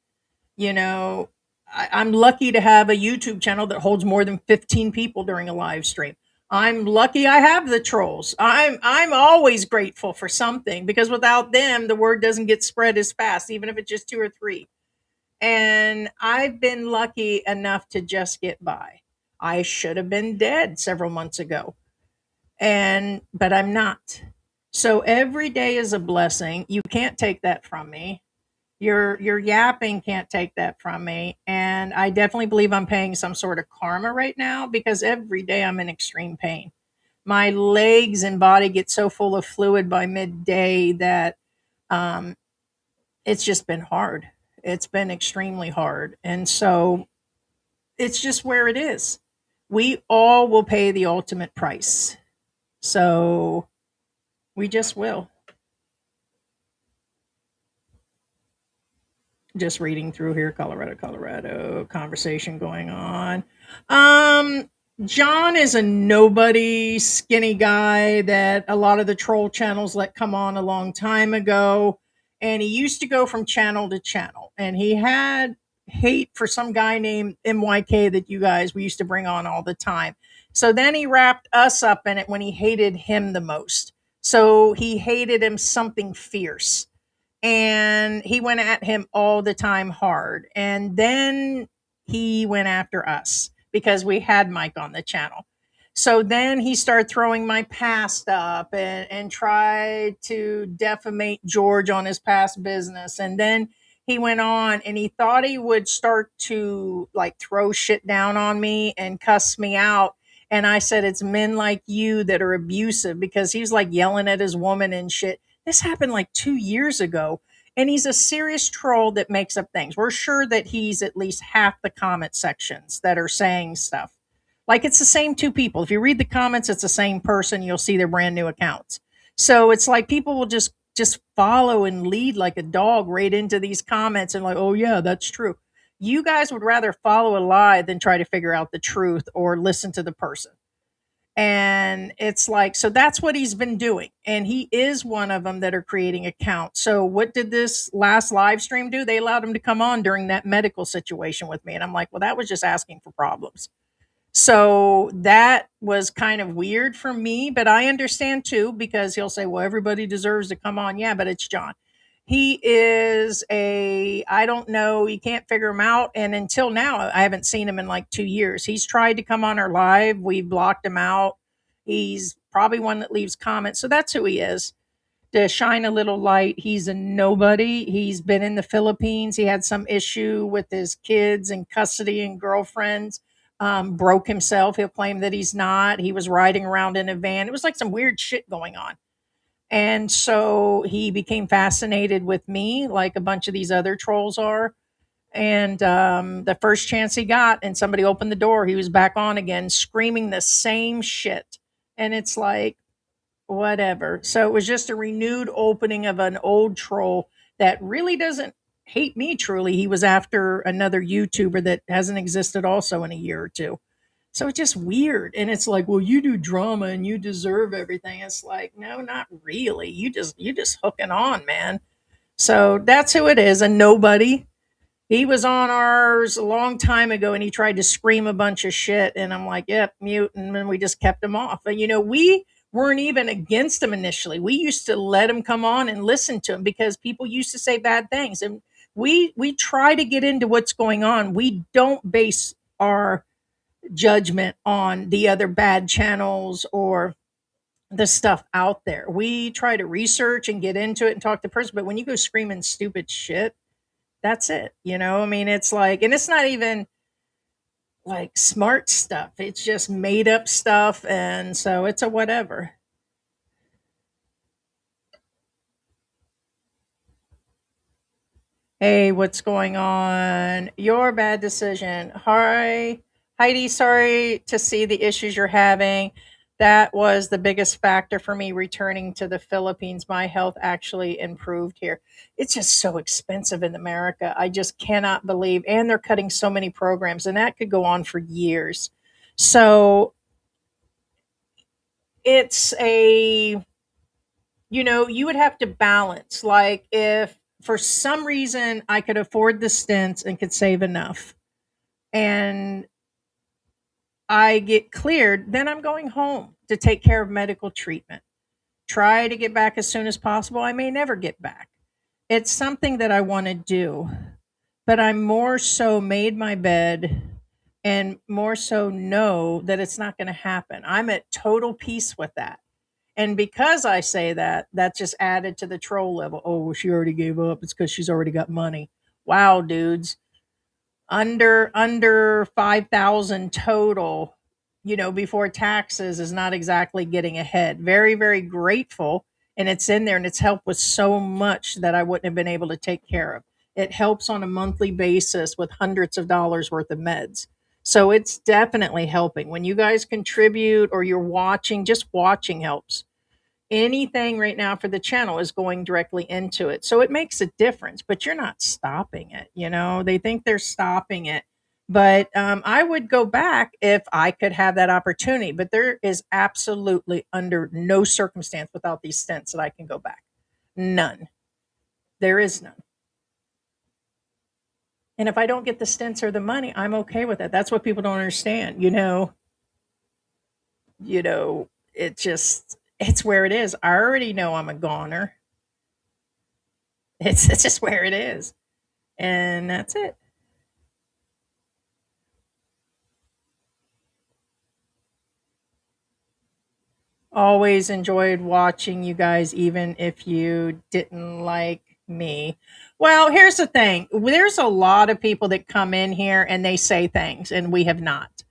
You know, I'm lucky to have a YouTube channel that holds more than 15 people during a live stream. I'm lucky I have the trolls. I'm always grateful for something because without them the word doesn't get spread as fast, even if it's just two or three. And I've been lucky enough to just get by. I should have been dead several months ago. And but I'm not. So every day is a blessing. You can't take that from me. Your yapping can't take that from me. And I definitely believe I'm paying some sort of karma right now because every day I'm in extreme pain. My legs and body get so full of fluid by midday that um, it's just been hard. It's been extremely hard. And so it's just where it is. We all will pay the ultimate price. So we just will. Just reading through here, Colorado, conversation going on. Um, John is a nobody, skinny guy that a lot of the troll channels let come on a long time ago. And he used to go from channel to channel. And he had hate for some guy named MYK that you guys we used to bring on all the time. So then he wrapped us up in it when he hated him the most. So he hated him something fierce and he went at him all the time hard. And then he went after us because we had Mike on the channel. So then he started throwing my past up and tried to defamate George on his past business. And then he went on and he thought he would start to like throw shit down on me and cuss me out. And I said, it's men like you that are abusive because he was like yelling at his woman and shit. This happened like 2 years ago. And he's a serious troll that makes up things. We're sure that he's at least half the comment sections that are saying stuff. Like it's the same two people. If you read the comments, it's the same person. You'll see their brand new accounts. So it's like people will just follow and lead like a dog right into these comments and like, oh yeah, that's true. You guys would rather follow a lie than try to figure out the truth or listen to the person. And it's like, so that's what he's been doing. And he is one of them that are creating accounts. So what did this last live stream do? They allowed him to come on during that medical situation with me. And I'm like, well, that was just asking for problems. So that was kind of weird for me, but I understand too, because he'll say, well, everybody deserves to come on. Yeah, but it's John. He is I don't know, you can't figure him out. And until now, I haven't seen him in like 2 years. He's tried to come on our live. We've blocked him out. He's probably one that leaves comments. So that's who he is. To shine a little light, he's a nobody. He's been in the Philippines. He had some issue with his kids and custody and girlfriends. Broke himself. He'll claim that he's not. He was riding around in a van. It was like some weird shit going on. And so he became fascinated with me, like a bunch of these other trolls are. And the first chance he got, and somebody opened the door, he was back on again, screaming the same shit. And it's like, whatever. So it was just a renewed opening of an old troll that really doesn't hate me truly. He was after another YouTuber that hasn't existed also in a year or two. So it's just weird. And it's like, well, you do drama and you deserve everything. It's like, no, not really. You just hooking on, man. So that's who it is. A nobody. He was on ours a long time ago and he tried to scream a bunch of shit. And I'm like, yep, mute. And then we just kept him off. And, we weren't even against him initially. We used to let him come on and listen to him because people used to say bad things. And we try to get into what's going on. We don't base our judgment on the other bad channels or the stuff out there. We try to research and get into it and talk to the person. But when you go screaming stupid shit, that's it. I mean, it's like, and it's not even like smart stuff. It's just made up stuff. And so it's a whatever. Hey, what's going on? Your bad decision. Hi, Heidi. Sorry to see the issues you're having. That was the biggest factor for me returning to the Philippines. My health actually improved here. It's just so expensive in America. I just cannot believe. And they're cutting so many programs, and that could go on for years. So it's you would have to balance. Like, if for some reason I could afford the stints and could save enough and I get cleared, then I'm going home to take care of medical treatment. Try to get back as soon as possible. I may never get back. It's something that I want to do, but I'm more so made my bed and more so know that it's not going to happen. I'm at total peace with that. And because I say that, that just added to the troll level. Oh, well, she already gave up. It's because she's already got money. Wow, dudes. Under 5,000 total, before taxes is not exactly getting ahead. Very, very grateful. And it's in there and it's helped with so much that I wouldn't have been able to take care of. It helps on a monthly basis with hundreds of dollars worth of meds. So it's definitely helping. When you guys contribute or you're watching, just watching helps. Anything right now for the channel is going directly into it. So it makes a difference, but you're not stopping it. They think they're stopping it. But I would go back if I could have that opportunity. But there is absolutely under no circumstance without these stints that I can go back. None. There is none. And if I don't get the stints or the money, I'm okay with it. That's what people don't understand. It's where it is. I already know I'm a goner. It's just where it is. And that's it. Always enjoyed watching you guys, even if you didn't like me. Well, here's the thing. There's a lot of people that come in here and they say things, and we have not.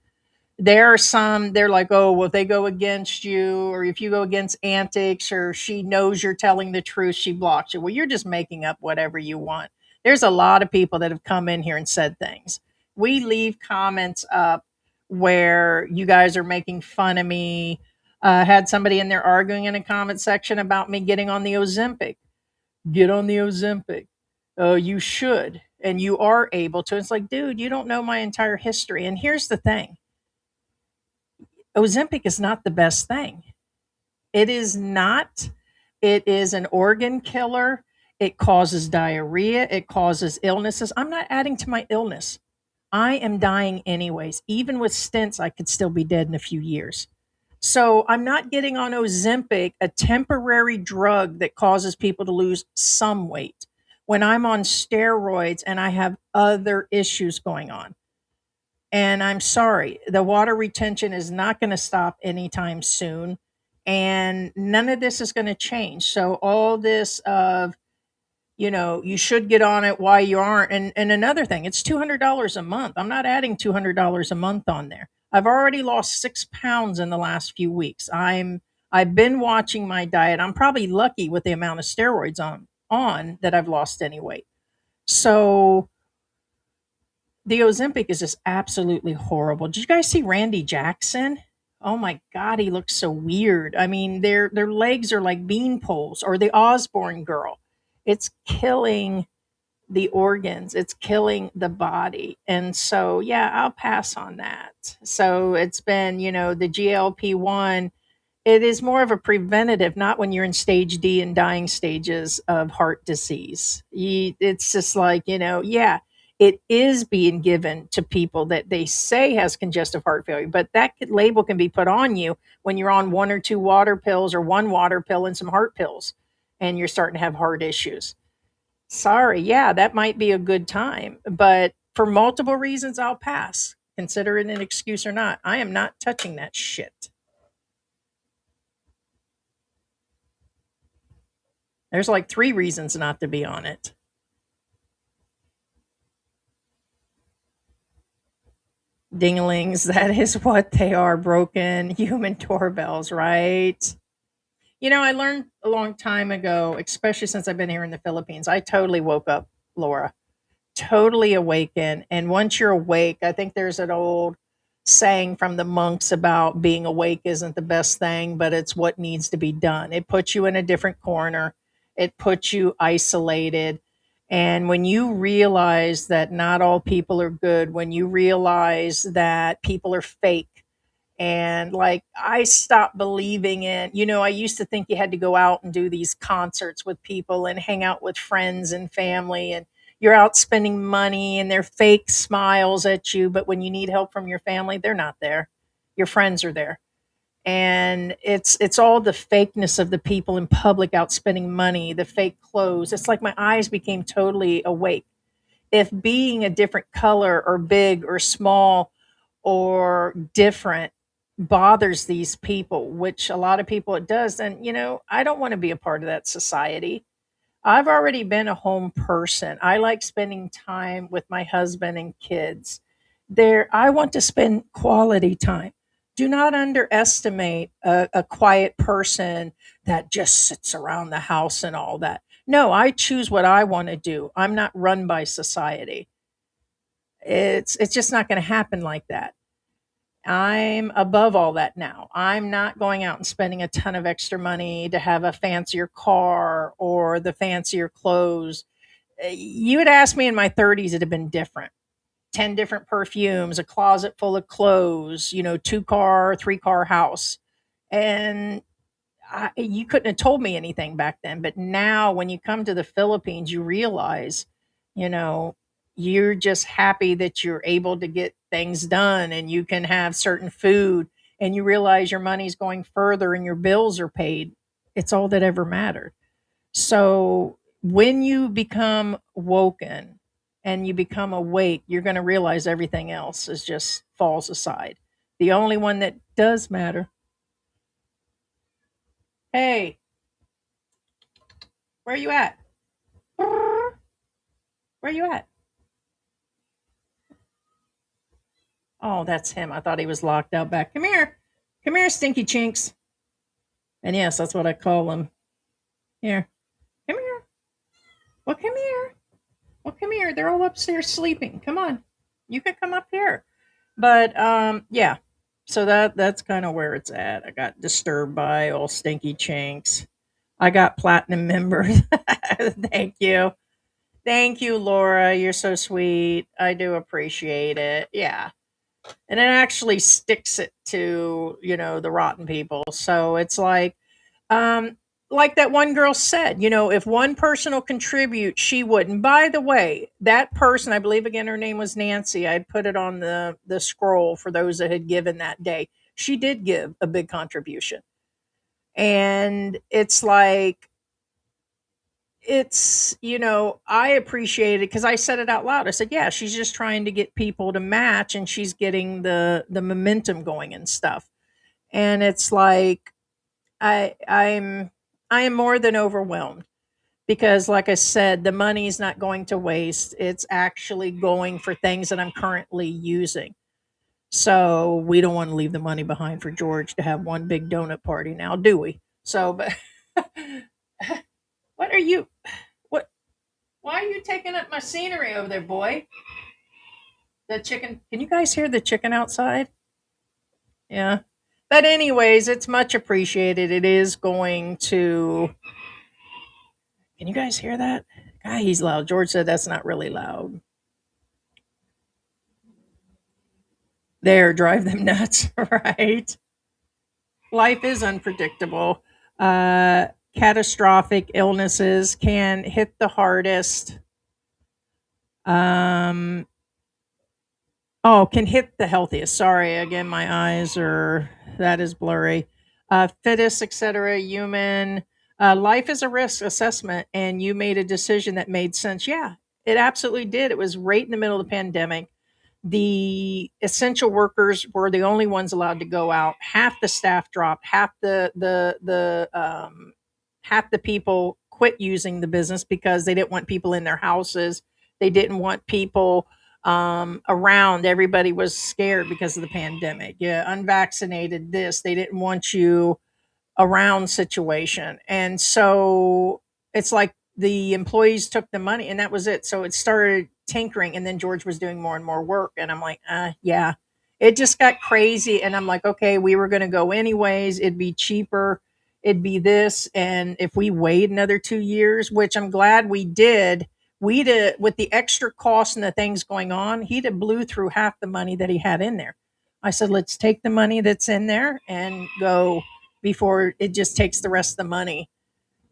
There are some, they're like, oh, well, if they go against you, or if you go against Antics, or she knows you're telling the truth, she blocks you. Well, you're just making up whatever you want. There's a lot of people that have come in here and said things. We leave comments up where you guys are making fun of me. Had somebody in there arguing in a comment section about me getting on the Ozempic. Get on the Ozempic. Oh, you should. And you are able to. It's like, dude, you don't know my entire history. And here's the thing. Ozempic is not the best thing. It is not. It is an organ killer. It causes diarrhea. It causes illnesses. I'm not adding to my illness. I am dying anyways. Even with stents, I could still be dead in a few years. So I'm not getting on Ozempic, a temporary drug that causes people to lose some weight, when I'm on steroids and I have other issues going on. And I'm sorry, the water retention is not going to stop anytime soon. And none of this is going to change. So all this of, you should get on it, why you aren't. And another thing, it's $200 a month. I'm not adding $200 a month on there. I've already lost 6 pounds in the last few weeks. I've been watching my diet. I'm probably lucky with the amount of steroids on that I've lost any weight. So the Ozempic is just absolutely horrible. Did you guys see Randy Jackson? Oh my God, he looks so weird. I mean, their legs are like bean poles, or the Osborne girl. It's killing the organs. It's killing the body. And so, yeah, I'll pass on that. So it's been, the GLP-1, it is more of a preventative, not when you're in stage D and dying stages of heart disease. It's just like, yeah, it is being given to people that they say has congestive heart failure, but that label can be put on you when you're on one or two water pills, or one water pill and some heart pills, and you're starting to have heart issues. Sorry, yeah, that might be a good time, but for multiple reasons, I'll pass. Consider it an excuse or not. I am not touching that shit. There's like 3 reasons not to be on it. Dinglings, that is what they are, broken human doorbells, right? I learned a long time ago, especially since I've been here in the Philippines, I totally woke up, Laura. Totally awaken. And once you're awake, I think there's an old saying from the monks about being awake isn't the best thing, but it's what needs to be done. It puts you in a different corner, it puts you isolated. And when you realize that not all people are good, when you realize that people are fake, and like I stopped believing in, I used to think you had to go out and do these concerts with people and hang out with friends and family, and you're out spending money and they're fake smiles at you, but when you need help from your family, they're not there. Your friends are there. And it's all the fakeness of the people in public out spending money, the fake clothes. It's like my eyes became totally awake. If being a different color or big or small or different bothers these people, which a lot of people it does, then, I don't want to be a part of that society. I've already been a home person. I like spending time with my husband and kids. I want to spend quality time. Do not underestimate a quiet person that just sits around the house and all that. No, I choose what I want to do. I'm not run by society. It's just not going to happen like that. I'm above all that now. I'm not going out and spending a ton of extra money to have a fancier car or the fancier clothes. You had asked me in my 30s, it'd have been different. 10 different perfumes, a closet full of clothes, 2 car, 3 car house. And you couldn't have told me anything back then. But now, when you come to the Philippines, you realize, you know, you're just happy that you're able to get things done and you can have certain food, and you realize your money's going further and your bills are paid. It's all that ever mattered. So when you become woken and you become awake, you're going to realize everything else is just falls aside. The only one that does matter. Hey, where you at? Where you at? Oh, that's him. I thought he was locked out back. Come here. Come here, stinky chinks. And yes, that's what I call him. Here. Come here. Well, come here. Well, come here. They're all upstairs sleeping. Come on. You can come up here. But yeah. So that's kind of where it's at. I got disturbed by all stinky chinks. I got platinum members. Thank you. Thank you, Laura. You're so sweet. I do appreciate it. Yeah. and it actually sticks it to, the rotten people. So it's um, like that one girl said, if one person will contribute, she wouldn't. By the way, that person, I believe again, her name was Nancy. I put it on the scroll for those that had given that day. She did give a big contribution, and it's like I appreciate it because I said it out loud. I said, yeah, she's just trying to get people to match, and she's getting the momentum going and stuff. And it's like I am more than overwhelmed because, like I said, the money is not going to waste. It's actually going for things that I'm currently using. So we don't want to leave the money behind for George to have one big donut party now, do we? So, but what are you? What? Why are you taking up my scenery over there, boy? The chicken. Can you guys hear the chicken outside? Yeah. But anyways, it's much appreciated. It is going to. Can you guys hear that? God, he's loud. George said that's not really loud. There, drive them nuts, right? Life is unpredictable. Catastrophic illnesses can hit the hardest. Um, Oh, can hit the healthiest. Sorry, again, my eyes are that is blurry. Fittest, etc. Human. Life is a risk assessment, and you made a decision that made sense. Yeah, it absolutely did. It was right in the middle of the pandemic. The essential workers were the only ones allowed to go out. Half the staff dropped. Half the people quit using the business because they didn't want people in their houses. They didn't want people around. Everybody was scared because of the pandemic. Yeah, unvaccinated. This they didn't want you around situation. And so it's like the employees took the money and that was it. So it started tinkering and then George was doing more and more work. And I'm like, yeah, it just got crazy. And I'm like, okay, we were going to go anyways. It'd be cheaper. It'd be this. And if we wait another 2 years, which I'm glad we did, we'd with the extra cost and the things going on, he'd have blew through half the money that he had in there. I said, let's take the money that's in there and go before it just takes the rest of the money.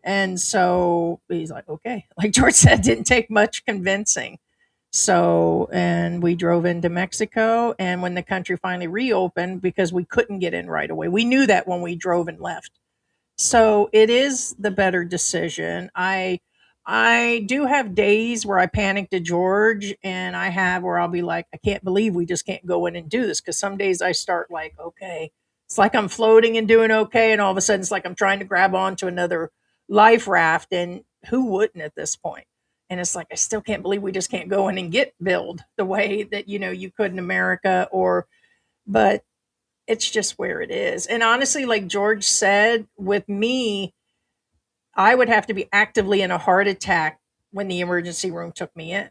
And so he's like, okay. Like George said, didn't take much convincing. So, and we drove into Mexico. And when the country finally reopened, because we couldn't get in right away, we knew that when we drove and left. So it is the better decision. I do have days where I panic to George, and I have where I'll be like, I can't believe we just can't go in and do this. Because some days I start like, okay, it's like I'm floating and doing okay, and all of a sudden it's like I'm trying to grab onto another life raft, and who wouldn't at this point? And it's like I still can't believe we just can't go in and get billed the way that you could in America, but it's just where it is. And honestly, like George said, with me, I would have to be actively in a heart attack when the emergency room took me in.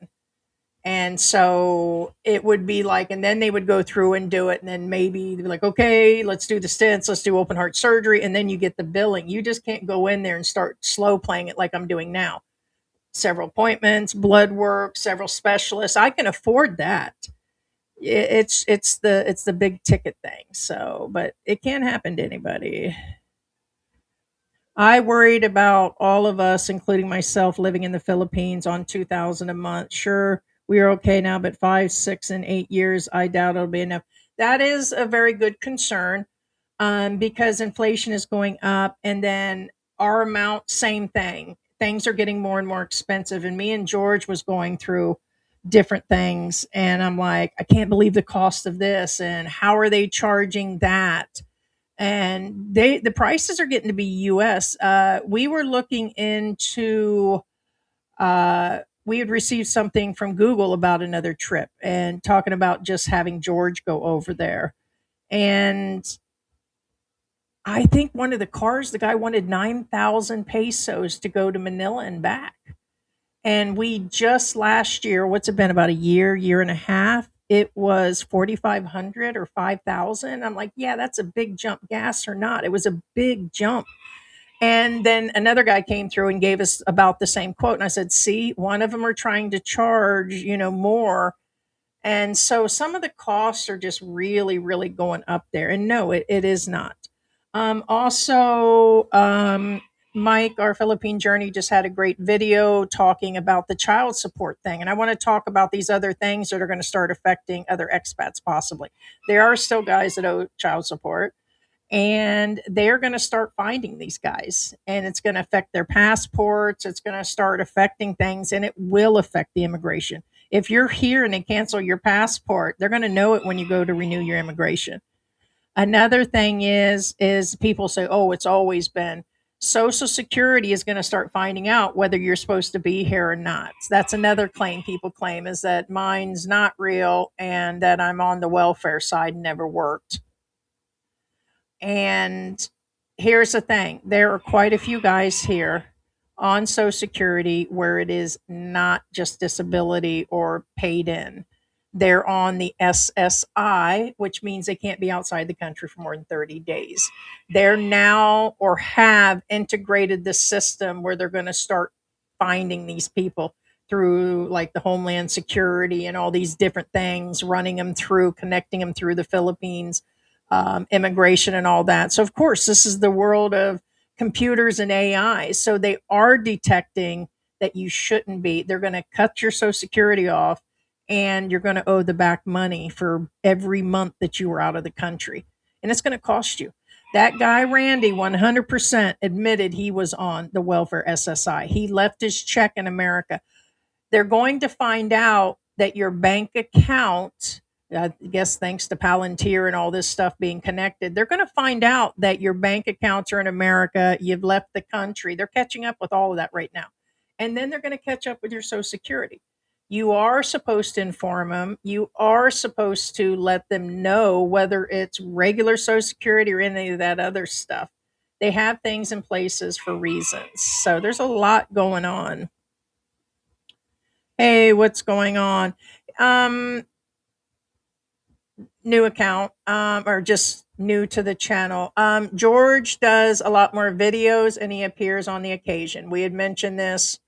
And so it would be like, and then they would go through and do it. And then maybe they'd be like, okay, let's do the stents, let's do open heart surgery. And then you get the billing. You just can't go in there and start slow playing it like I'm doing now. Several appointments, blood work, several specialists. I can afford that. It's the big ticket thing. So, but it can happen to anybody. I worried about all of us, including myself, living in the Philippines on 2,000 a month. Sure, we are okay now, but 5, 6, and 8 years, I doubt it'll be enough. That is a very good concern, because inflation is going up, and then our amount, same thing. Things are getting more and more expensive, and me and George was going through different things, and I'm like, I can't believe the cost of this, and how are they charging that? And the prices are getting to be US. We were looking into we had received something from Google about another trip and talking about just having George go over there. And I think one of the cars, the guy wanted 9,000 pesos to go to Manila and back. And we just last year, what's it been, about a year and a half? It was 4,500 or 5,000. I'm like, yeah, that's a big jump, gas or not. It was a big jump. And then another guy came through and gave us about the same quote. And I said, see, one of them are trying to charge, more. And so some of the costs are just really, really going up there. And no, it is not. Also, Mike, our Philippine journey, just had a great video talking about the child support thing. And I want to talk about these other things that are going to start affecting other expats possibly. There are still guys that owe child support, and they're going to start finding these guys, and it's going to affect their passports. It's going to start affecting things, and it will affect the immigration. If you're here and they cancel your passport, they're going to know it when you go to renew your immigration. Another thing is people say, "Oh, it's always been." Social Security is going to start finding out whether you're supposed to be here or not. That's another claim people claim, is that mine's not real and that I'm on the welfare side and never worked. And here's the thing, there are quite a few guys here on Social Security where it is not just disability or paid in. They're on the SSI, which means they can't be outside the country for more than 30 days. They're now or have integrated the system where they're going to start finding these people through like the Homeland Security and all these different things, running them through, connecting them through the Philippines, immigration and all that. So, of course, this is the world of computers and AI. So they are detecting that you shouldn't be. They're going to cut your Social Security off, and you're going to owe the back money for every month that you were out of the country. And it's going to cost you. That guy, Randy, 100% admitted he was on the welfare SSI. He left his check in America. They're going to find out that your bank account, I guess thanks to Palantir and all this stuff being connected, they're going to find out that your bank accounts are in America, you've left the country. They're catching up with all of that right now. And then they're going to catch up with your Social Security. You are supposed to inform them. You are supposed to let them know whether it's regular Social Security or any of that other stuff. They have things in places for reasons. So there's a lot going on. Hey, what's going on? Um, New account, or just new to the channel. George does a lot more videos and he appears on the occasion. We had mentioned this,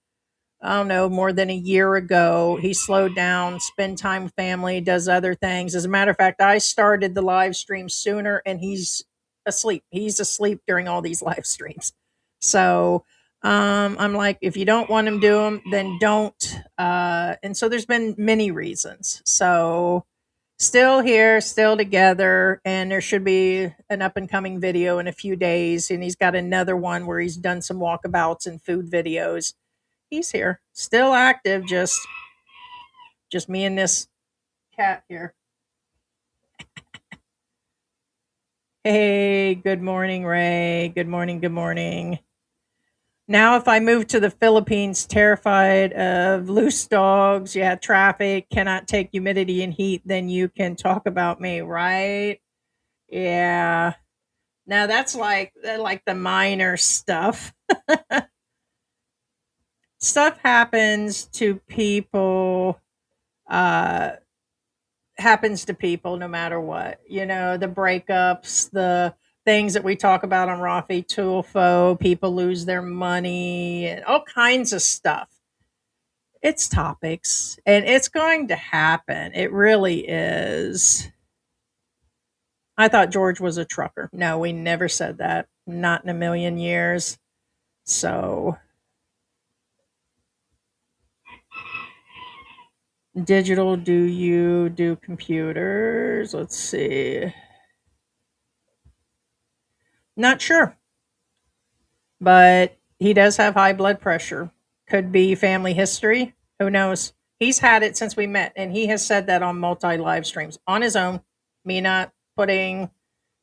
I don't know, more than a year ago. He slowed down, spend time with family, does other things. As a matter of fact, I started the live stream sooner and he's asleep. He's asleep during all these live streams. So I'm like, if you don't want him do them, then don't. And so there's been many reasons. So still here, still together, and there should be an up and coming video in a few days. And he's got another one where he's done some walkabouts and food videos. He's here, still active, just me and this cat here. Hey, good morning, Ray. Good morning, good morning. Now, if I move to the Philippines, terrified of loose dogs, yeah, traffic, cannot take humidity and heat, then you can talk about me, right? Yeah. Now that's like the minor stuff. Stuff happens to people, uh happens to people no matter what. You know, the breakups, the things that we talk about on Rafi Tulfo, people lose their money, and all kinds of stuff. It's topics, and it's going to happen. It really is. I thought George was a trucker. No, we never said that. Not in a million years. So, digital, do you do computers? Let's see. Not sure, but he does have high blood pressure. Could be family history. Who knows? He's had it since we met, and he has said that on multi live streams on his own. Me not putting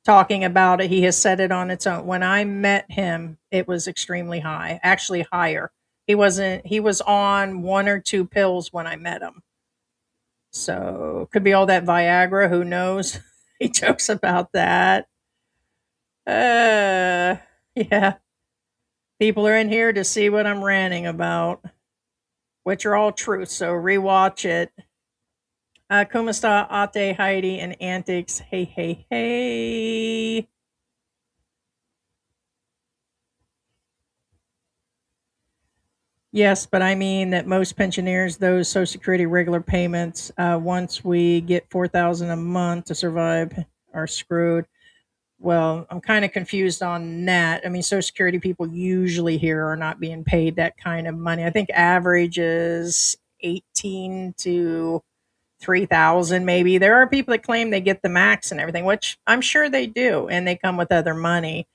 talking about it. He has said it on its own. When I met him, it was extremely high, actually higher. He was on one or two pills when I met him. So could be all that Viagra. Who knows? He jokes about that. Yeah. People are in here to see what I'm ranting about, which are all truth. So rewatch it. Kumasta, Ate, Heidi, and Antics. Hey, hey, hey. Yes, but I mean that most pensioners, those Social Security regular payments, once we get 4,000 a month to survive, are screwed. Well, I'm kind of confused on that. I mean, Social Security people usually here are not being paid that kind of money. I think average is 18 to 3,000 maybe. There are people that claim they get the max and everything, which I'm sure they do, and they come with other money.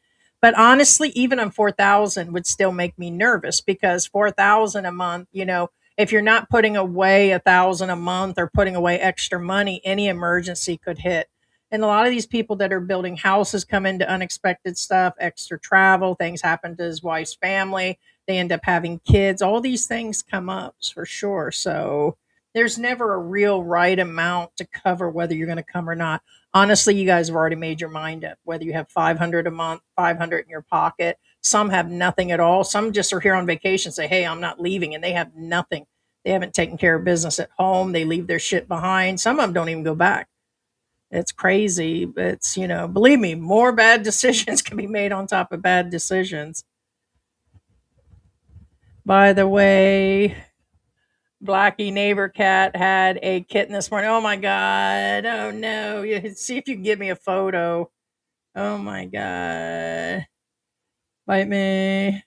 But honestly, even on 4,000 would still make me nervous because 4,000 a month, if you're not putting away 1,000 a month or putting away extra money, any emergency could hit. And a lot of these people that are building houses come into unexpected stuff, extra travel, things happen to his wife's family. They end up having kids. All these things come up for sure. So there's never a real right amount to cover whether you're going to come or not. Honestly, you guys have already made your mind up whether you have 500 a month, 500 in your pocket. Some have nothing at all. Some just are here on vacation, say, "Hey, I'm not leaving," and they have nothing. They haven't taken care of business at home. They leave their shit behind. Some of them don't even go back. It's crazy. It's, believe me, more bad decisions can be made on top of bad decisions. By the way, Blackie neighbor cat had a kitten this morning. Oh my god. Oh no. See if you can give me a photo. Oh my god. Bite me.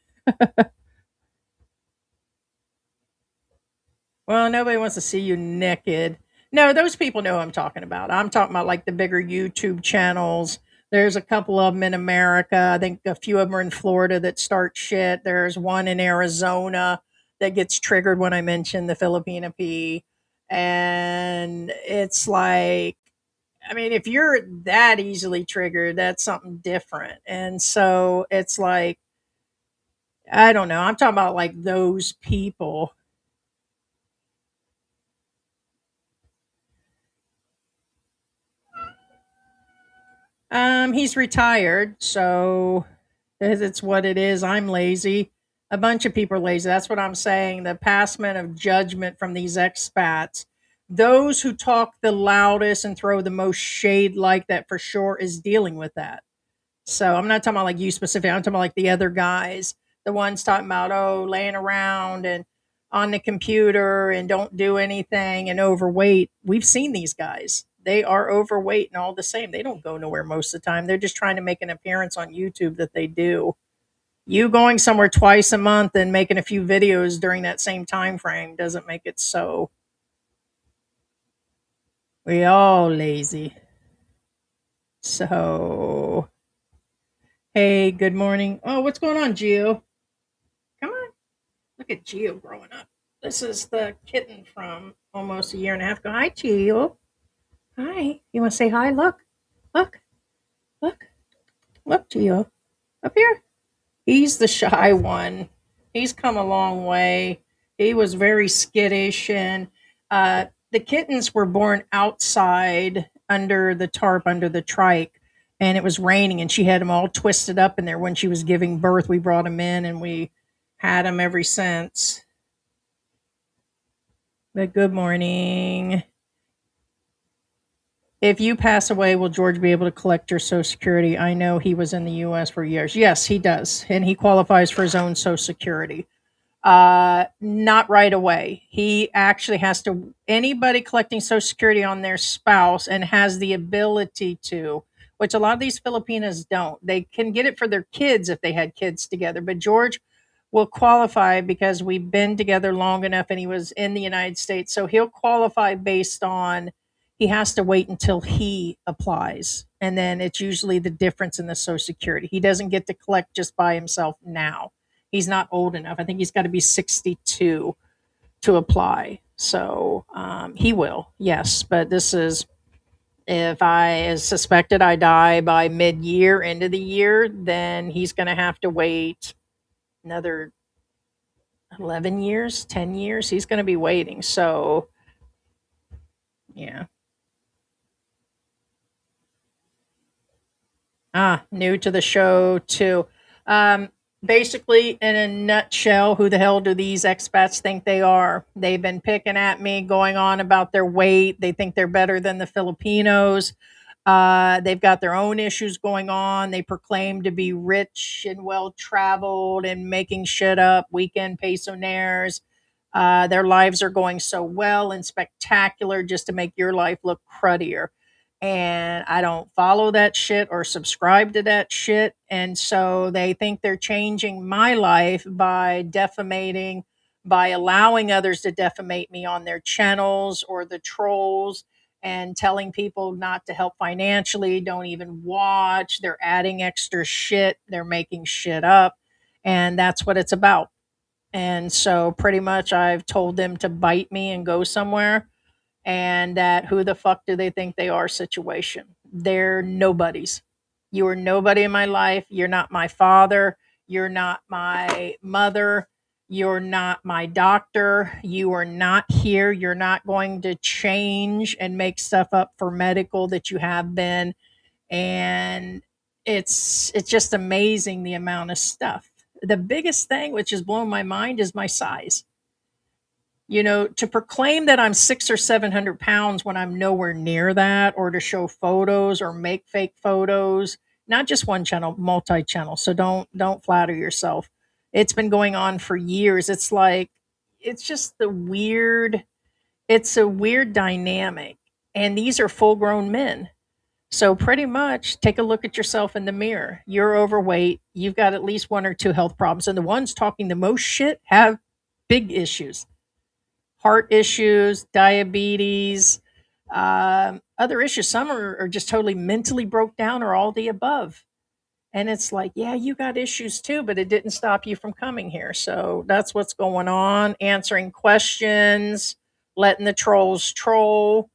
Well, nobody wants to see you naked. No, those people know who I'm talking about. I'm talking about like the bigger YouTube channels. There's a couple of them in America. I think a few of them are in Florida that start shit. There's one in Arizona that gets triggered when I mention the Filipino P. And it's like, I mean, if you're that easily triggered, that's something different. And so it's like, I don't know. I'm talking about like those people. He's retired, so it's what it is. I'm lazy. A bunch of people are lazy. That's what I'm saying. The passment of judgment from these expats, those who talk the loudest and throw the most shade like that for sure is dealing with that. So I'm not talking about like you specifically. I'm talking about like the other guys, the ones talking about laying around and on the computer and don't do anything and overweight. We've seen these guys. They are overweight and all the same. They don't go nowhere most of the time. They're just trying to make an appearance on YouTube that they do. You going somewhere twice a month and making a few videos during that same time frame doesn't make it so. We all lazy. So hey, good morning. Oh, what's going on, Gio? Come on. Look at Gio growing up. This is the kitten from almost a year and a half ago. Hi, Gio. Hi. You want to say hi? Look, look, look, Gio. Up here. He's the shy one. He's come a long way. He was very skittish, and the kittens were born outside under the tarp, under the trike, and it was raining, and she had them all twisted up in there when she was giving birth. We brought them in, and we had them ever since. But good morning. If you pass away, will George be able to collect your Social Security? I know he was in the U.S. for years. Yes, he does, and he qualifies for his own Social Security. Not right away. He actually has to. Anybody collecting Social Security on their spouse and has the ability to, which a lot of these Filipinos don't. They can get it for their kids if they had kids together, but George will qualify because we've been together long enough and he was in the United States. So he'll qualify based on he has to wait until he applies. And then it's usually the difference in the Social Security. He doesn't get to collect just by himself now. He's not old enough. I think he's got to be 62 to apply. So he will, yes. But this is, if I is suspected I die by mid year, end of the year, then he's going to have to wait another 11 years, 10 years. He's going to be waiting. So, yeah. New to the show too. Um, Basically, in a nutshell, who the hell do these expats think they are? They've been picking at me, going on about their weight. They think they're better than the Filipinos. They've got their own issues going on. They proclaim to be rich and well traveled and making shit up, weekend pensionaires. Their lives are going so well and spectacular just to make your life look cruddier. And I don't follow that shit or subscribe to that shit. And so they think they're changing my life by defamating, by allowing others to defamate me on their channels or the trolls and telling people not to help financially, don't even watch. They're adding extra shit, they're making shit up. And that's what it's about. And so pretty much I've told them to bite me and go somewhere, and that who the fuck do they think they are situation. They're nobodies. You are nobody in my life. You're not my father. You're not my mother. You're not my doctor. You are not here. You're not going to change and make stuff up for medical that you have been. And it's just amazing the amount of stuff. The biggest thing which has blown my mind is my size. To proclaim that I'm 600 or 700 pounds when I'm nowhere near that, or to show photos or make fake photos, not just one channel, multi-channel. So don't flatter yourself. It's been going on for years. It's like, it's just it's a weird dynamic. And these are full grown men. So pretty much take a look at yourself in the mirror. You're overweight. You've got at least one or two health problems. And the ones talking the most shit have big issues, heart issues, diabetes, other issues. Some are just totally mentally broke down or all the above. And it's like, yeah, you got issues too, but it didn't stop you from coming here. So that's what's going on. Answering questions, letting the trolls troll.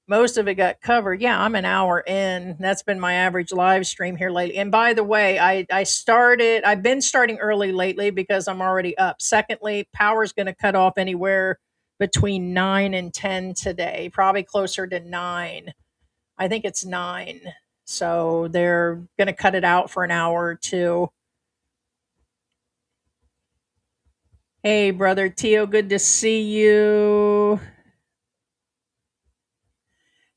Most of it got covered. Yeah, I'm an hour in. That's been my average live stream here lately. And by the way, I've been starting early lately because I'm already up. Secondly, power's going to cut off anywhere between 9 and 10 today, probably closer to 9. I think it's 9. So they're going to cut it out for an hour or two. Hey, brother Tio, good to see you.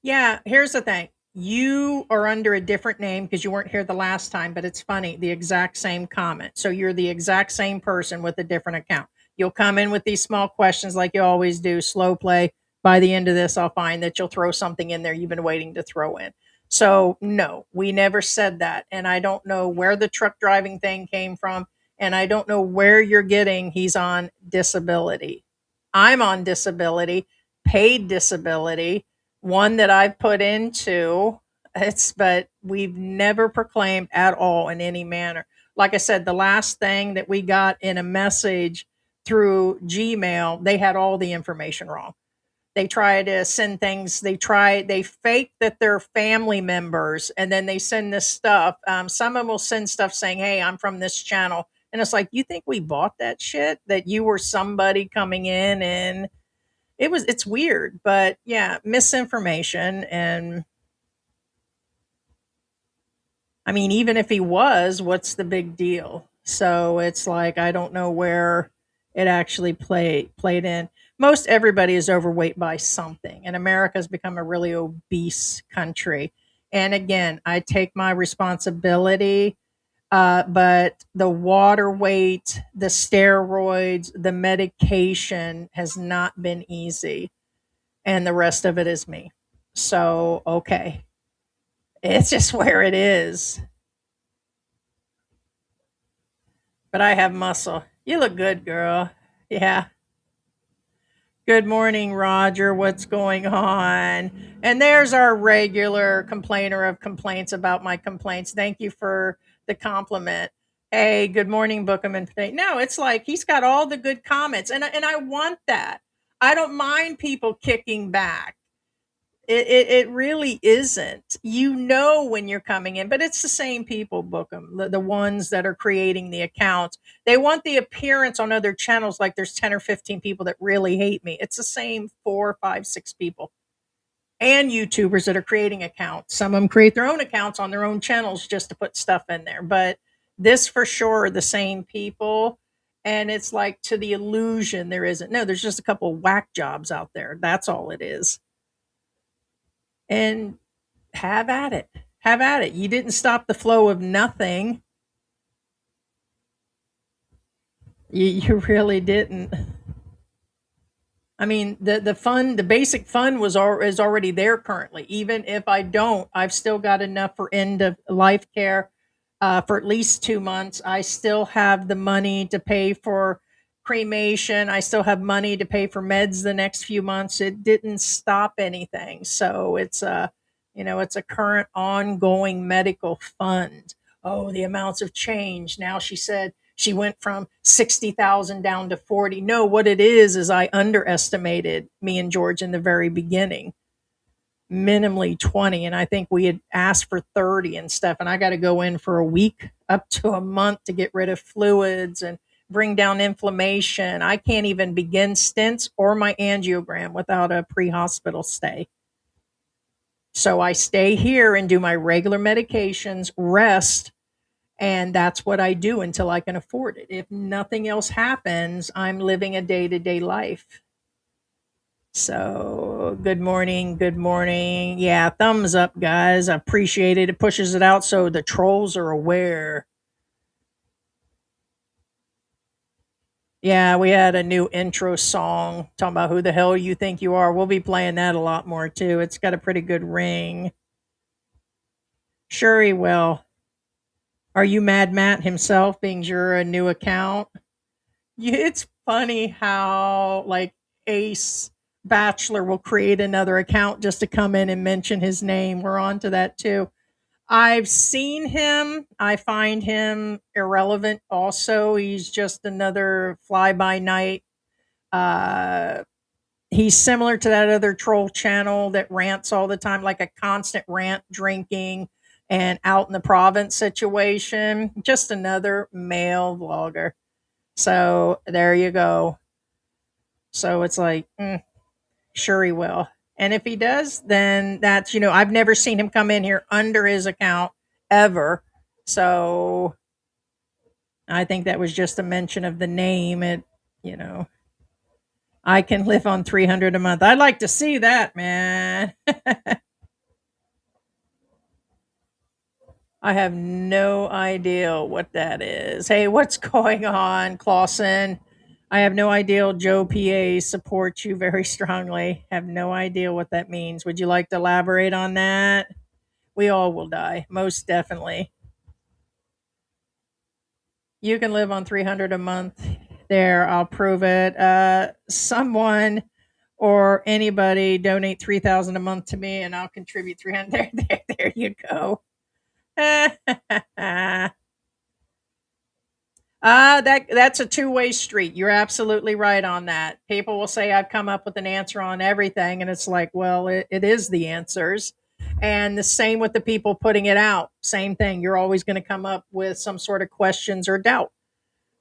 Yeah, here's the thing. You are under a different name because you weren't here the last time, but it's funny, the exact same comment. So you're the exact same person with a different account. You'll come in with these small questions like you always do, slow play. By the end of this, I'll find that you'll throw something in there you've been waiting to throw in. So, no, we never said that. And I don't know where the truck driving thing came from. And I don't know where you're getting he's on disability. I'm on disability, paid disability, one that I've put into. But we've never proclaimed at all in any manner. Like I said, the last thing that we got in a message through Gmail, they had all the information wrong. They try to send things, they fake that they're family members, and then they send this stuff. Some of them will send stuff saying, hey, I'm from this channel. And it's like, you think we bought that shit? That you were somebody coming in, and it's weird. But yeah, misinformation. And I mean, even if he was, what's the big deal? So it's like, I don't know where it actually played in. Most everybody is overweight by something, and America has become a really obese country. And again, I take my responsibility, but the water weight, the steroids, the medication has not been easy, and the rest of it is me. So, okay, it's just where it is. But I have muscle. You look good, girl. Yeah. Good morning, Roger. What's going on? And there's our regular complainer of complaints about my complaints. Thank you for the compliment. Hey, good morning, Bookham and Faye. No, it's like he's got all the good comments, and I want that. I don't mind people kicking back. It really isn't. You know when you're coming in, but it's the same people, book them. The ones that are creating the accounts. They want the appearance on other channels like there's 10 or 15 people that really hate me. It's the same 4, 5, 6 people. And YouTubers that are creating accounts. Some of them create their own accounts on their own channels just to put stuff in there. But this for sure are the same people. And it's like, to the illusion there isn't. No, there's just a couple whack jobs out there. That's all it is. And Have at it. Have at it. You didn't stop the flow of nothing. You really didn't. I mean, the fun, the basic fun is already there currently. Even if I don't, I've still got enough for end of life care for at least 2 months. I still have the money to pay for cremation. I still have money to pay for meds the next few months. It didn't stop anything, so it's a, it's a current ongoing medical fund. Oh, the amounts have changed. Now she said she went from 60,000 down to 40. No, what it is I underestimated me and George in the very beginning. Minimally 20, and I think we had asked for 30 and stuff, and I got to go in for a week up to a month to get rid of fluids and bring down inflammation. I can't even begin stents or my angiogram without a pre-hospital stay. So I stay here and do my regular medications, rest, and that's what I do until I can afford it. If nothing else happens, I'm living a day to day life. So, good morning. Good morning. Yeah, thumbs up, guys. I appreciate it. It pushes it out so the trolls are aware. Yeah, we had a new intro song talking about who the hell you think you are. We'll be playing that a lot more too. It's got a pretty good ring. Sure, he will. Are you Mad Matt himself, being you're a new account? Yeah, it's funny how like Ace Bachelor will create another account just to come in and mention his name. We're on to that too. I've seen him. I find him irrelevant also. He's just another fly by night. Uh he's similar to that other troll channel that rants all the time, like a constant rant, drinking and out in the province situation. Just another male vlogger. So there you go. So it's like, sure he will. And if he does, then that's, I've never seen him come in here under his account ever. So I think that was just a mention of the name. You know, I can live on 300 a month. I'd like to see that, man. I have no idea what that is. Hey, what's going on, Clausen? I have no idea. Joe PA supports you very strongly. Have no idea what that means. Would you like to elaborate on that? We all will die, most definitely. You can live on 300 a month. There, I'll prove it. Someone or anybody donate 3,000 a month to me, and I'll contribute 300. There you go. That's a two-way street. You're absolutely right on that. People will say I've come up with an answer on everything, and it's like, well, it is the answers. And the same with the people putting it out. Same thing. You're always going to come up with some sort of questions or doubt.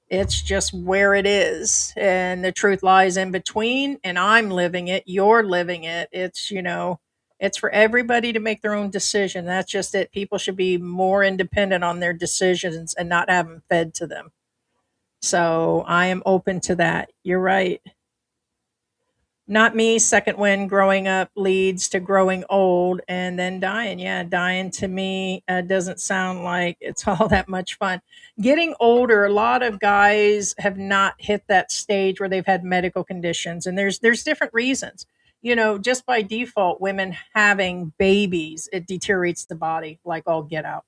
It's just where it is. And the truth lies in between. And I'm living it. You're living it. It's for everybody to make their own decision. That's just it. People should be more independent on their decisions and not have them fed to them. So I am open to that. You're right. Not me. Second wind growing up leads to growing old and then dying. Yeah, dying to me doesn't sound like it's all that much fun. Getting older, a lot of guys have not hit that stage where they've had medical conditions, and there's different reasons. Just by default, women having babies, it deteriorates the body like all get out.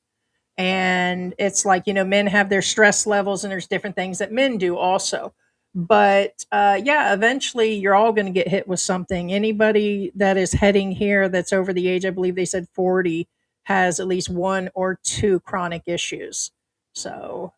And it's like, men have their stress levels, and there's different things that men do also. But yeah, eventually you're all going to get hit with something. Anybody that is heading here that's over the age, I believe they said 40, has at least one or two chronic issues. So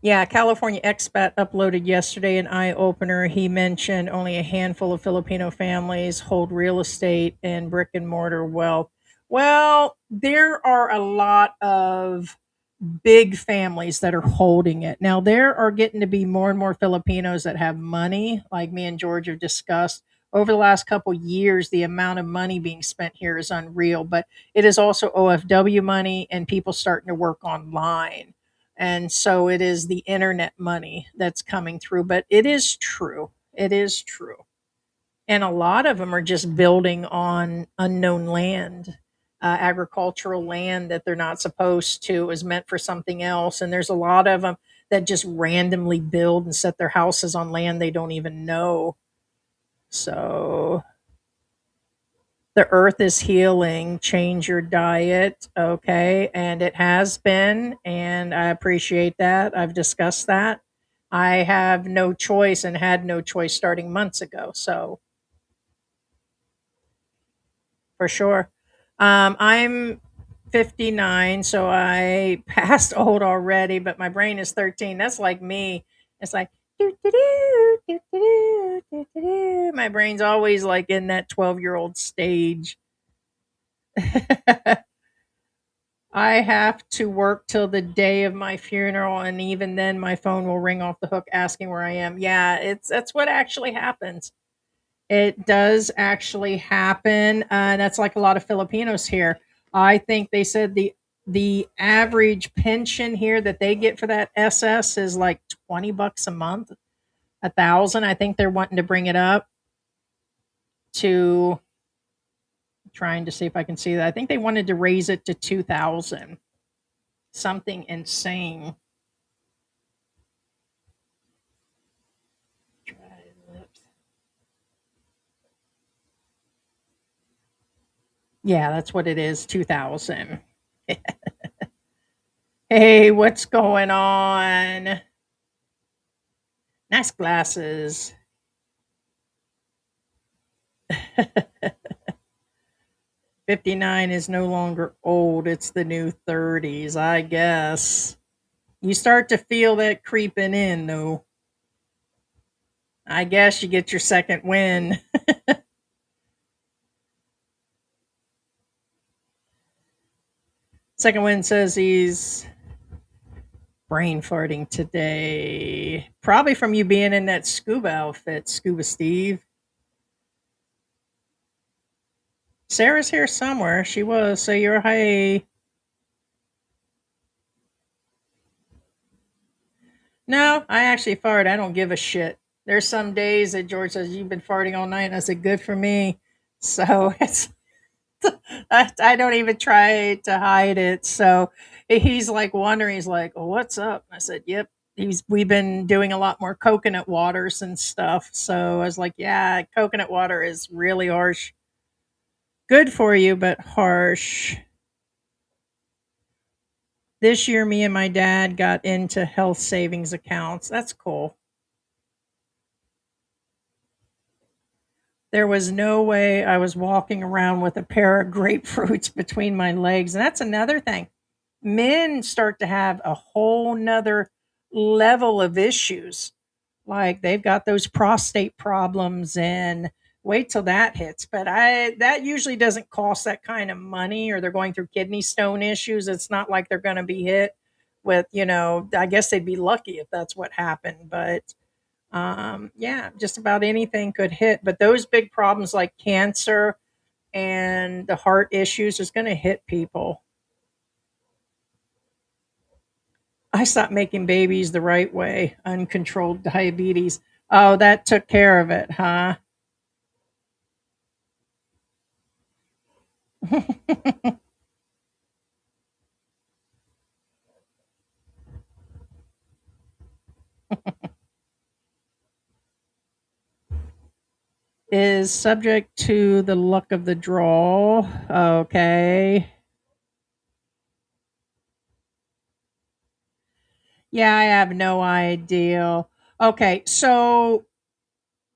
yeah, California Expat uploaded yesterday an eye opener. He mentioned only a handful of Filipino families hold real estate and brick and mortar wealth. Well, there are a lot of big families that are holding it. Now, there are getting to be more and more Filipinos that have money, like me and George have discussed. Over the last couple years, the amount of money being spent here is unreal, but it is also OFW money and people starting to work online. And so it is the internet money that's coming through. But it is true. It is true. and a lot of them are just building on unknown land, agricultural land that they're not supposed to. It was meant for something else, and there's a lot of them that just randomly build and set their houses on land they don't even know. So the earth is healing. Change your diet, okay? And it has been, and I appreciate that. I've discussed that. I have no choice and had no choice starting months ago. So for sure. I'm 59, so I passed old already, but my brain is 13. That's like me. It's like doo, doo, doo, doo, doo, doo, doo, doo, doo. My brain's always like in that 12-year-old stage. I have to work till the day of my funeral, and even then my phone will ring off the hook asking where I am. Yeah, it's that's what actually happens. It does actually happen. That's like a lot of Filipinos here. I think they said the average pension here that they get for that SS is like $20 a month, 1,000. I think they're wanting to bring it up to trying to see if I can see that. I think they wanted to raise it to 2,000. Something insane. Yeah, that's what it is, 2,000. Hey, what's going on? Nice glasses. 59 is no longer old. It's the new 30s, I guess. You start to feel that creeping in, though. I guess you get your second win. Second win says he's brain farting today. Probably from you being in that scuba outfit, Scuba Steve. Sarah's here somewhere. She was. Say your hi. No, I actually fart. I don't give a shit. There's some days that George says, "You've been farting all night." And I said, "Good for me." So it's I don't even try to hide it. So he's like wondering, he's like, "Oh, what's up?" I said, "Yep." We've been doing a lot more coconut waters and stuff. So I was like, "Yeah, coconut water is really harsh. Good for you, but harsh." This year, me and my dad got into health savings accounts. That's cool. There was no way I was walking around with a pair of grapefruits between my legs. And that's another thing. Men start to have a whole nother level of issues. Like they've got those prostate problems and wait till that hits. But I that usually doesn't cost that kind of money, or they're going through kidney stone issues. It's not like they're gonna be hit with, I guess they'd be lucky if that's what happened. But yeah, just about anything could hit. But those big problems like cancer and the heart issues is going to hit people. I stopped making babies the right way, uncontrolled diabetes. Oh, that took care of it, huh? Is subject to the luck of the draw. Okay. Yeah, I have no idea. Okay, so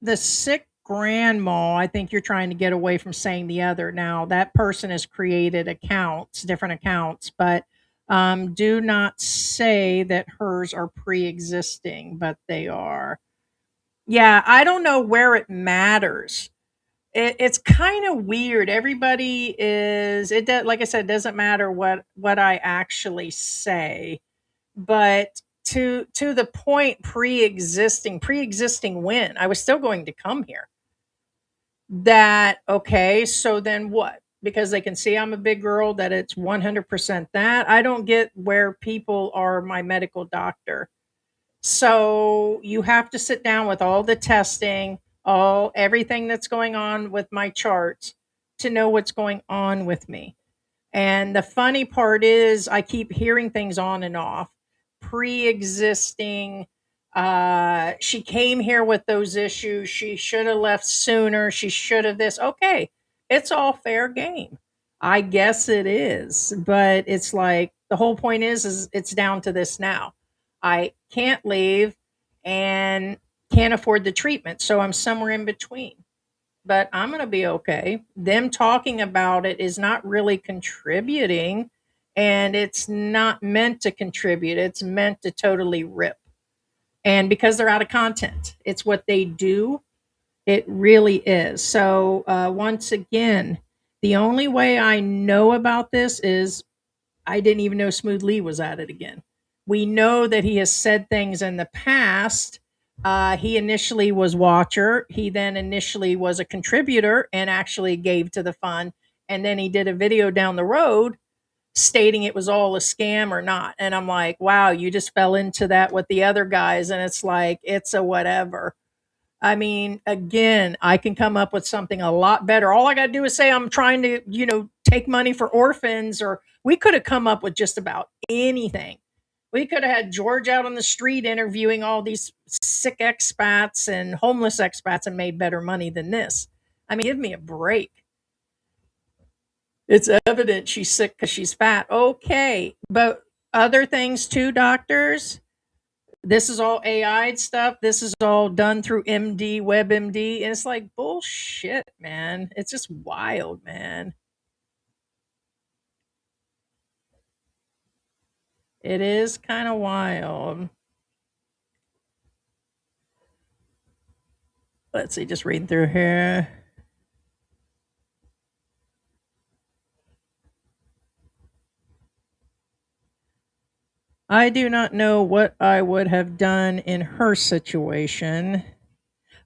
the sick grandma, I think you're trying to get away from saying the other. Now, that person has created accounts, different accounts, but do not say that hers are pre existing, but they are. Yeah, I don't know where it matters. It's kind of weird. Everybody is, it does, like I said, it doesn't matter what I actually say, but to the point, pre-existing when I was still going to come here. That okay, so then what? Because they can see I'm a big girl, that it's 100% that. I don't get where people are my medical doctor. So you have to sit down with all the testing, everything that's going on with my charts to know what's going on with me. And the funny part is, I keep hearing things on and off, pre existing. She came here with those issues. She should have left sooner. She should have this. Okay, it's all fair game. I guess it is. But it's like the whole point is it's down to this now. I can't leave and can't afford the treatment. So I'm somewhere in between, but I'm going to be okay. Them talking about it is not really contributing, and it's not meant to contribute. It's meant to totally rip. And because they're out of content, it's what they do. It really is. So, once again, the only way I know about this is I didn't even know Smooth Lee was at it again. We know that he has said things in the past. He initially was watcher. He then initially was a contributor and actually gave to the fund. And then he did a video down the road stating it was all a scam or not. And I'm like, wow, you just fell into that with the other guys. And it's like, it's a whatever. I mean, again, I can come up with something a lot better. All I got to do is say I'm trying to, take money for orphans, or we could have come up with just about anything. We could have had George out on the street interviewing all these sick expats and homeless expats and made better money than this. I mean, give me a break. It's evident she's sick because she's fat. Okay. But other things too, doctors. This is all AI stuff. This is all done through MD, WebMD. And it's like bullshit, man. It's just wild, man. It is kind of wild. Let's see, just reading through here. I do not know what I would have done in her situation.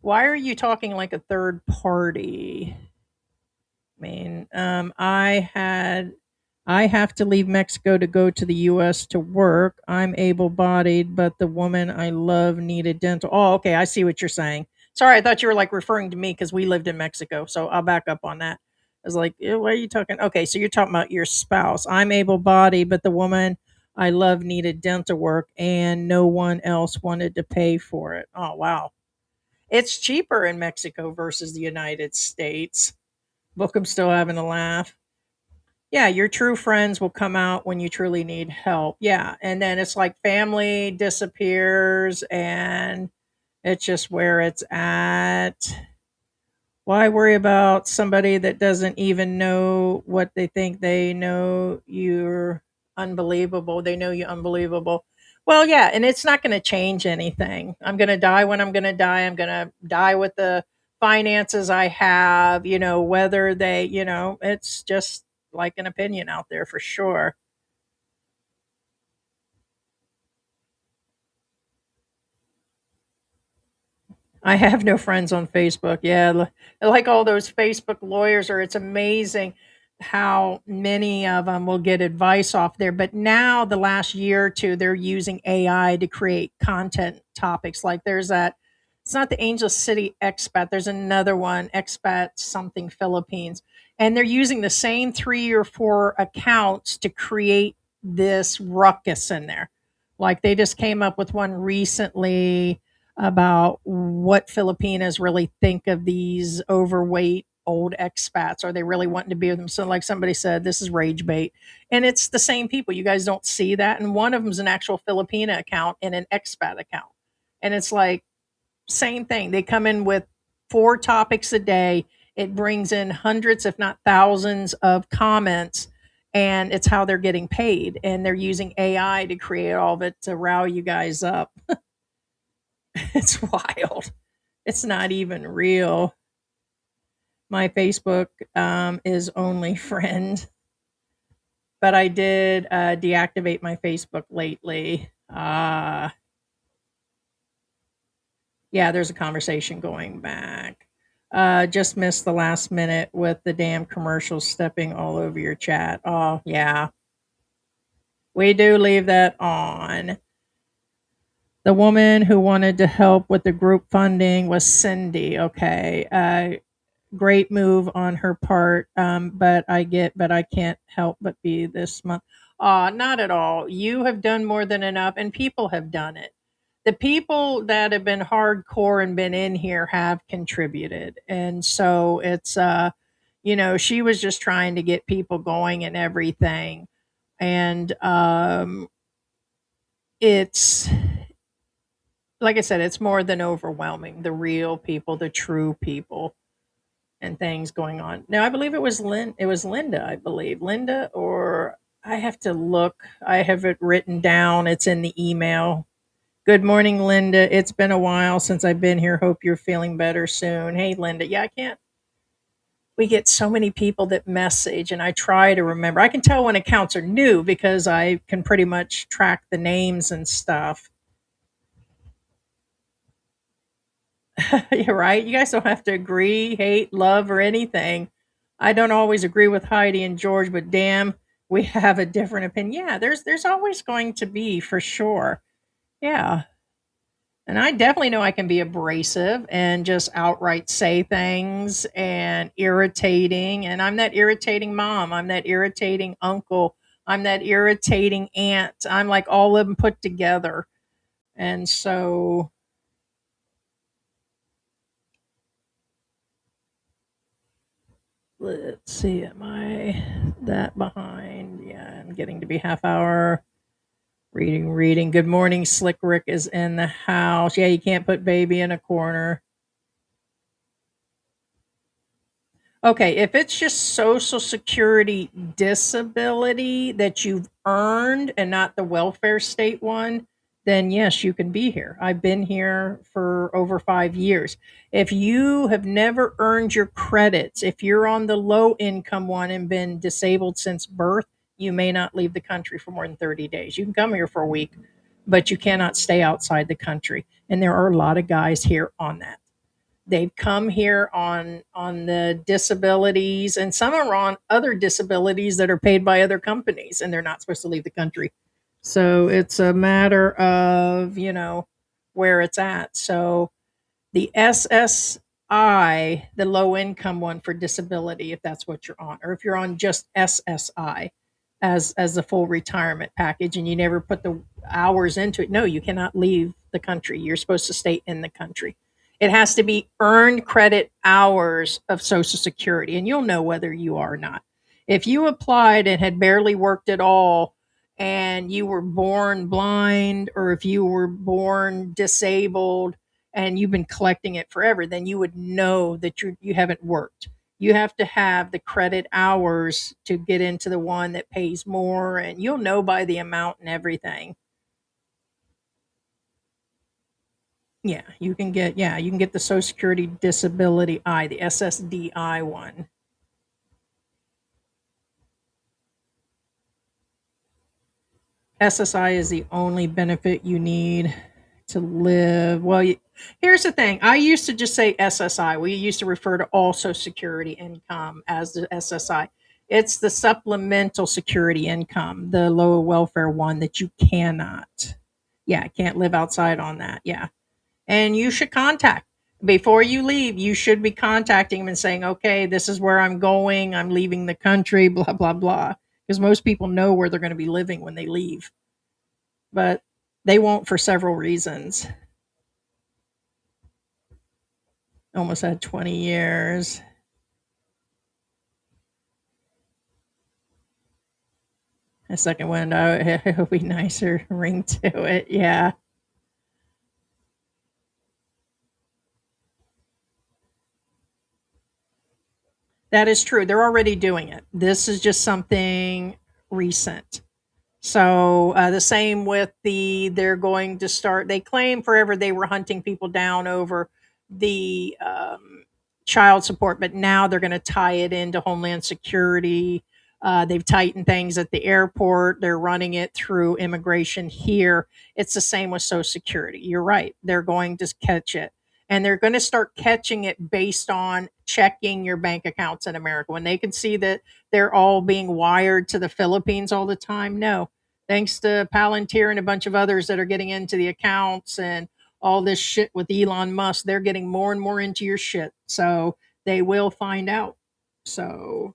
Why are you talking like a third party? I mean, I have to leave Mexico to go to the US to work. I'm able bodied, but the woman I love needed dental. Oh, okay. I see what you're saying. Sorry, I thought you were like referring to me because we lived in Mexico. So I'll back up on that. I was like, what are you talking? Okay, so you're talking about your spouse. I'm able bodied, but the woman I love needed dental work and no one else wanted to pay for it. Oh, wow. It's cheaper in Mexico versus the United States. Book 'em still having a laugh. Yeah, your true friends will come out when you truly need help. Yeah, and then it's like family disappears and it's just where it's at. Why worry about somebody that doesn't even know what they think they know? You're unbelievable. They know you unbelievable. Well, yeah, and it's not going to change anything. I'm going to die when I'm going to die. I'm going to die with the finances I have, whether they, it's just like an opinion out there for sure. I have no friends on Facebook. Yeah, like all those Facebook lawyers are. It's amazing how many of them will get advice off there. But now, the last year or two, they're using AI to create content topics. Like there's that. It's not the Angel City Expat. There's another one, Expat something Philippines, and they're using the same 3 or 4 accounts to create this ruckus in there. Like they just came up with one recently about what Filipinas really think of these overweight old expats. Are they really wanting to be with them? So, like somebody said, this is rage bait. And it's the same people. You guys don't see that. And one of them is an actual Filipina account and an expat account. And it's like, same thing. They come in with 4 topics a day. It brings in hundreds, if not thousands, of comments. And it's how they're getting paid. And they're using AI to create all of it to rile you guys up. It's wild. It's not even real. My Facebook is only friend, but I did deactivate my Facebook lately. Yeah, there's a conversation going back. Just missed the last minute with the damn commercials stepping all over your chat. Oh, yeah. We do leave that on. The woman who wanted to help with the group funding was Cindy. Okay. Great move on her part. But I can't help but be this month. Not at all. You have done more than enough, and people have done it. The people that have been hardcore and been in here have contributed. And so she was just trying to get people going and everything. And it's like I said, it's more than overwhelming. The real people, the true people, and things going on. Now, I believe it was Linda, I believe. Linda, or I have to look. I have it written down. It's in the email. Good morning, Linda. It's been a while since I've been here. Hope you're feeling better soon. Hey, Linda. Yeah, I can't. We get so many people that message, and I try to remember. I can tell when accounts are new because I can pretty much track the names and stuff. You're right. You guys don't have to agree, hate, love, or anything. I don't always agree with Heidi and George, but damn, we have a different opinion. Yeah, there's always going to be for sure. Yeah. And I definitely know I can be abrasive and just outright say things and irritating. And I'm that irritating mom. I'm that irritating uncle. I'm that irritating aunt. I'm like all of them put together. And so let's see, am I that behind? Yeah, I'm getting to be half hour. Reading. Good morning, Slick Rick is in the house. Yeah, you can't put baby in a corner. Okay, if it's just Social Security disability that you've earned and not the welfare state one, then yes, you can be here. I've been here for over 5 years. If you have never earned your credits, if you're on the low income one and been disabled since birth, you may not leave the country for more than 30 days. You can come here for a week, but you cannot stay outside the country. And there are a lot of guys here on that. They've come here on the disabilities, and some are on other disabilities that are paid by other companies, and they're not supposed to leave the country. So it's a matter of where it's at. So the SSI, the low income one for disability, if that's what you're on, or if you're on just SSI as a full retirement package and you never put the hours into it, no, you cannot leave the country. You're supposed to stay in the country. It has to be earned credit hours of Social Security, and you'll know whether you are or not. If you applied and had barely worked at all, and you were born blind, or if you were born disabled, and you've been collecting it forever, then you would know that you haven't worked. You have to have the credit hours to get into the one that pays more, and you'll know by the amount and everything. You can get the Social Security Disability I, the SSDI one. SSI is the only benefit you need to live. Well, here's the thing. I used to just say SSI. We used to refer to all Social Security income as the SSI. It's the supplemental security income, the lower welfare one that you cannot. Yeah, can't live outside on that. Yeah. And you should contact before you leave. You should be contacting them and saying, okay, this is where I'm going. I'm leaving the country, blah, blah, blah. Because most people know where they're going to be living when they leave, but they won't for several reasons. Almost had 20 years. A second window, it'll be nicer ring to it. Yeah. That is true. They're already doing it. This is just something recent. So the same with they're going to start. They claim forever they were hunting people down over the child support, but now they're going to tie it into Homeland Security. They've tightened things at the airport. They're running it through immigration here. It's the same with Social Security. You're right. They're going to catch it. And they're going to start catching it based on checking your bank accounts in America. When they can see that they're all being wired to the Philippines all the time, no, Thanks to Palantir and a bunch of others that are getting into the accounts and all this shit with Elon Musk, they're getting more and more into your shit. So they will find out. So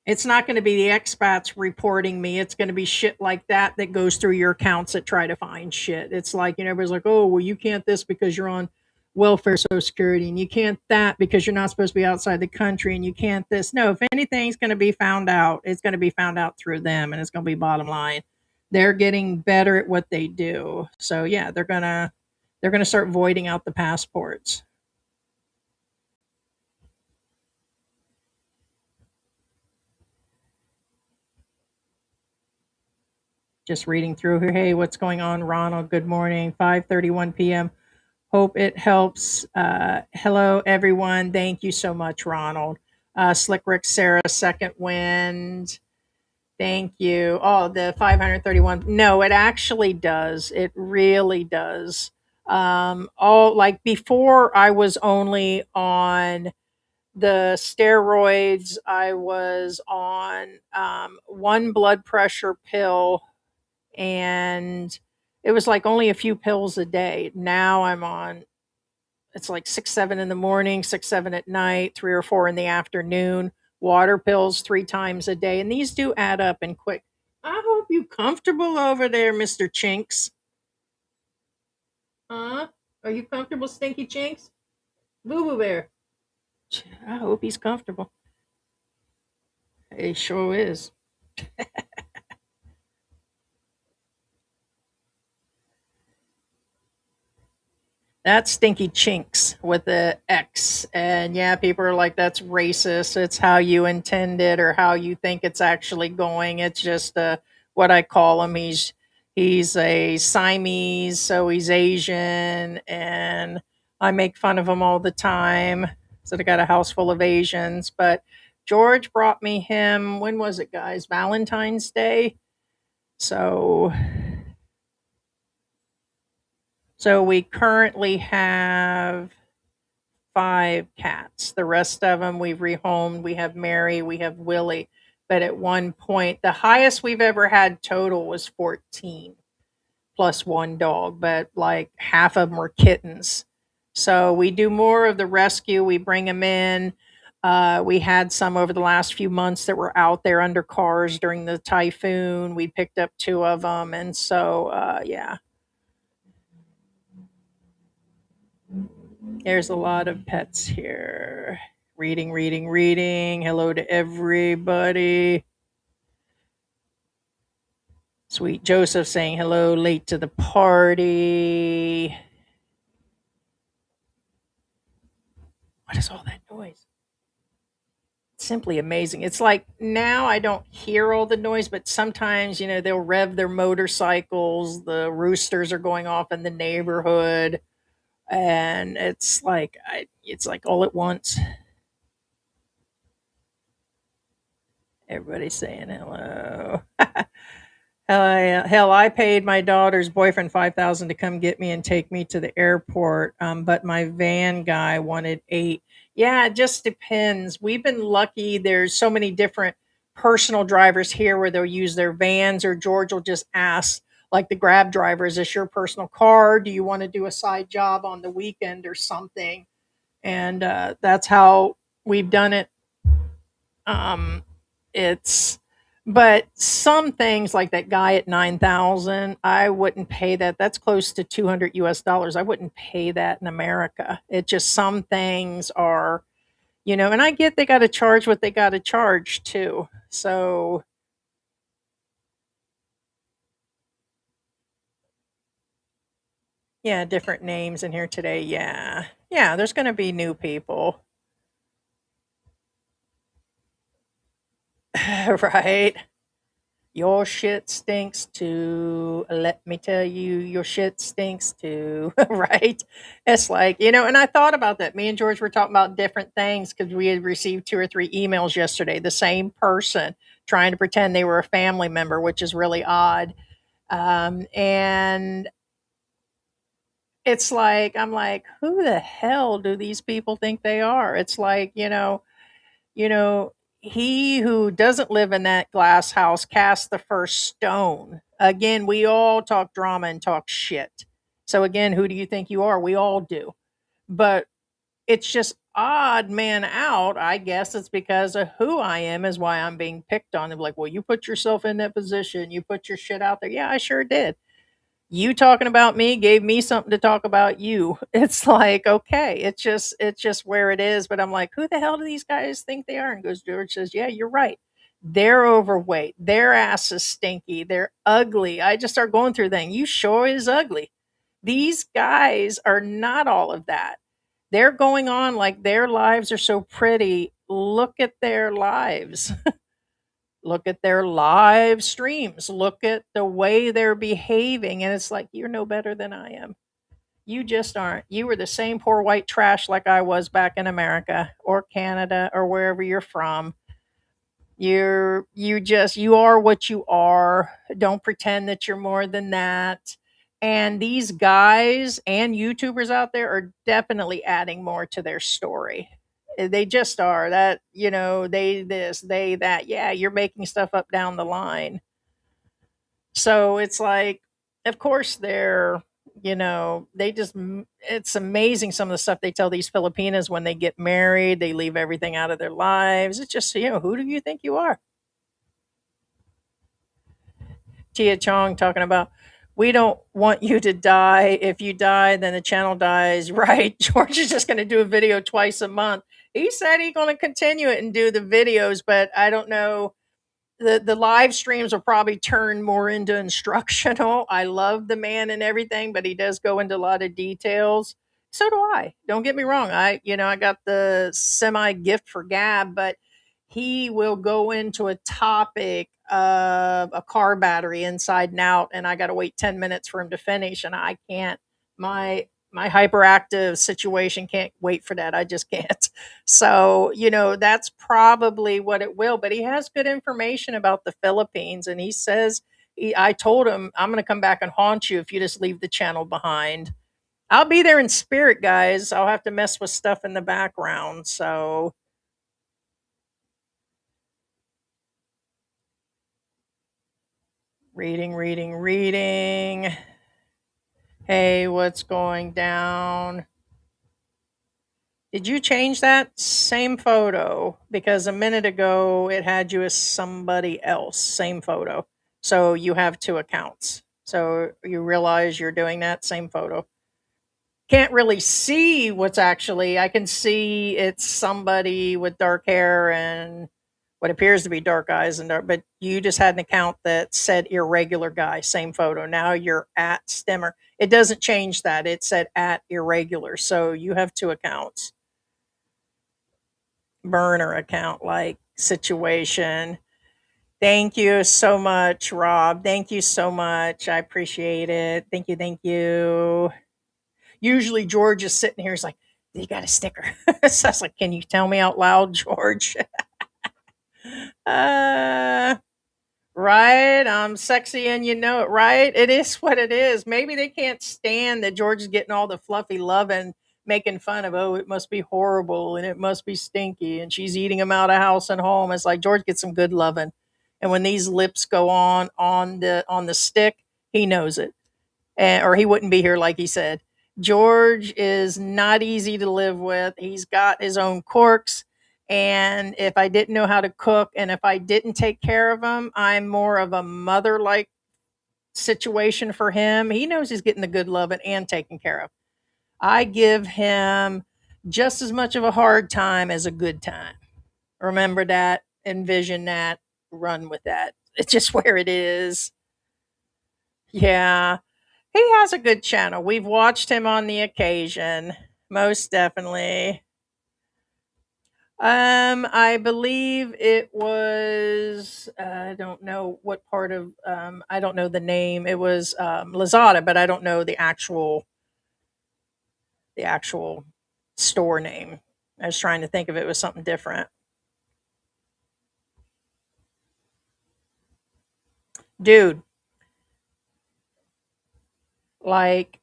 it's not going to be the expats reporting me. It's going to be shit like that that goes through your accounts that try to find shit. It's like, everybody's like, oh, well, you can't this because you're on welfare, Social Security, and you can't that because you're not supposed to be outside the country, and you can't this. No, if anything's going to be found out, it's going to be found out through them, and it's going to be bottom line. They're getting better at what they do. So yeah, they're gonna start voiding out the passports. Just reading through here. Hey, what's going on, Ronald? Good morning. 5:31 p.m. Hope it helps. Hello, everyone. Thank you so much, Ronald. Slick Rick, Sarah, Second Wind. Thank you. Oh, the 531. No, it actually does. It really does. All like before, I was only on the steroids. I was on one blood pressure pill, and it was like only a few pills a day. Now I'm on, it's like 6, 7 in the morning, 6, 7 at night, 3 or 4 in the afternoon, water pills 3 times a day. And these do add up and quick. I hope you comfortable over there, Mr. Chinks. Huh? Are you comfortable, Stinky Chinks? Boo Boo Bear. I hope he's comfortable. He sure is. That's Stinky Chinks with the X. And yeah, people are like, that's racist. It's how you intend it or how you think it's actually going. It's just what I call him. He's a Siamese, so he's Asian, and I make fun of him all the time. So I got a house full of Asians. But George brought me him, when was it, guys? Valentine's Day. So we currently have 5 cats. The rest of them we've rehomed. We have Mary, we have Willie. But at one point, the highest we've ever had total was 14 plus one dog, but like half of them were kittens. So we do more of the rescue. We bring them in. We had some over the last few months that were out there under cars during the typhoon. We picked up 2 of them. And so, yeah, there's a lot of pets here. Reading, reading, reading. Hello to everybody. Sweet Joseph saying hello, late to the party. What is all that noise? It's simply amazing. It's like now I don't hear all the noise, but sometimes, they'll rev their motorcycles. The roosters are going off in the neighborhood. And it's like all at once. Everybody's saying hello. Hell, I paid my daughter's boyfriend 5,000 to come get me and take me to the airport. But my van guy wanted 8. Yeah, it just depends. We've been lucky. There's so many different personal drivers here where they'll use their vans, or George will just ask, like the Grab driver, is this your personal car? Do you want to do a side job on the weekend or something? And that's how we've done it. Um, it's but some things like that guy at 9,000, I wouldn't pay that. That's close to 200 US dollars. I wouldn't pay that in America. It just, some things are, and I get they got to charge what they got to charge too. So, yeah, different names in here today. Yeah. Yeah, there's going to be new people. Right? Your shit stinks too. Let me tell you, your shit stinks too. Right? It's like, and I thought about that. Me and George were talking about different things because we had received 2 or 3 emails yesterday. The same person trying to pretend they were a family member, which is really odd. And it's like, I'm like, who the hell do these people think they are? It's like, you know, he who doesn't live in that glass house cast the first stone. Again, we all talk drama and talk shit. So again, who do you think you are? We all do. But it's just odd man out. I guess it's because of who I am is why I'm being picked on. They're like, well, you put yourself in that position. You put your shit out there. Yeah, I sure did. You talking about me gave me something to talk about you. It's like, okay, it's just where it is. But I'm like, who the hell do these guys think they are? And goes George says, yeah, you're right. They're overweight. Their ass is stinky. They're ugly. I just start going through things. You sure is ugly. These guys are not all of that. They're going on like their lives are so pretty. Look at their lives. Look at their live streams. Look at the way they're behaving. And it's like, you're no better than I am. You just aren't. You were the same poor white trash like I was back in America or Canada or wherever you're from. You are what you are. Don't pretend that you're more than that. And these guys and YouTubers out there are definitely adding more to their story. They just are. That, they this, they that. Yeah, you're making stuff up down the line. So it's like, of course, they just, it's amazing some of the stuff they tell these Filipinas when they get married. They leave everything out of their lives. It's just, who do you think you are? Tia Chong talking about, we don't want you to die. If you die, then the channel dies. Right. George is just going to do a video twice a month. He said he's going to continue it and do the videos, but I don't know. The live streams will probably turn more into instructional. I love the man and everything, but he does go into a lot of details. So do I. Don't get me wrong. I got the semi gift for Gab, but he will go into a topic of a car battery inside and out, and I got to wait 10 minutes for him to finish, and I can't. My hyperactive situation can't wait for that. I just can't. So, that's probably what it will. But he has good information about the Philippines. And he says, I told him, I'm going to come back and haunt you if you just leave the channel behind. I'll be there in spirit, guys. I'll have to mess with stuff in the background. So, reading. Hey, what's going down? Did you change that same photo? Because a minute ago it had you as somebody else, same photo. So you have two accounts. So you realize you're doing that same photo. Can't really see what's actually, I can see it's somebody with dark hair and what appears to be dark eyes and dark, but you just had an account that said irregular guy, same photo. Now you're at Stemmer. It doesn't change that. It said at irregular. So you have two accounts. Burner account like situation. Thank you so much, Rob. Thank you so much. I appreciate it. Thank you. Thank you. Usually George is sitting here. He's like, you got a sticker. So I was like, can you tell me out loud, George? uh, right. I'm sexy and you know it, right? It is what it is. Maybe they can't stand that George is getting all the fluffy love and making fun of, oh, it must be horrible and it must be stinky and she's eating him out of house and home. It's like George gets some good loving. And when these lips go on the stick, he knows it. Or he wouldn't be here like he said. George is not easy to live with. He's got his own quirks. And if I didn't know how to cook and if I didn't take care of him, I'm more of a mother like situation for him. He knows he's getting the good loving and taken care of. I give him just as much of a hard time as a good time. Remember that, envision that, run with that. It's just where it is. Yeah. He has a good channel. We've watched him on the occasion, most definitely. I believe it was. I don't know what part of. I don't know the name. It was Lazada, but I don't know the actual store name. I was trying to think if it was something different. Dude, like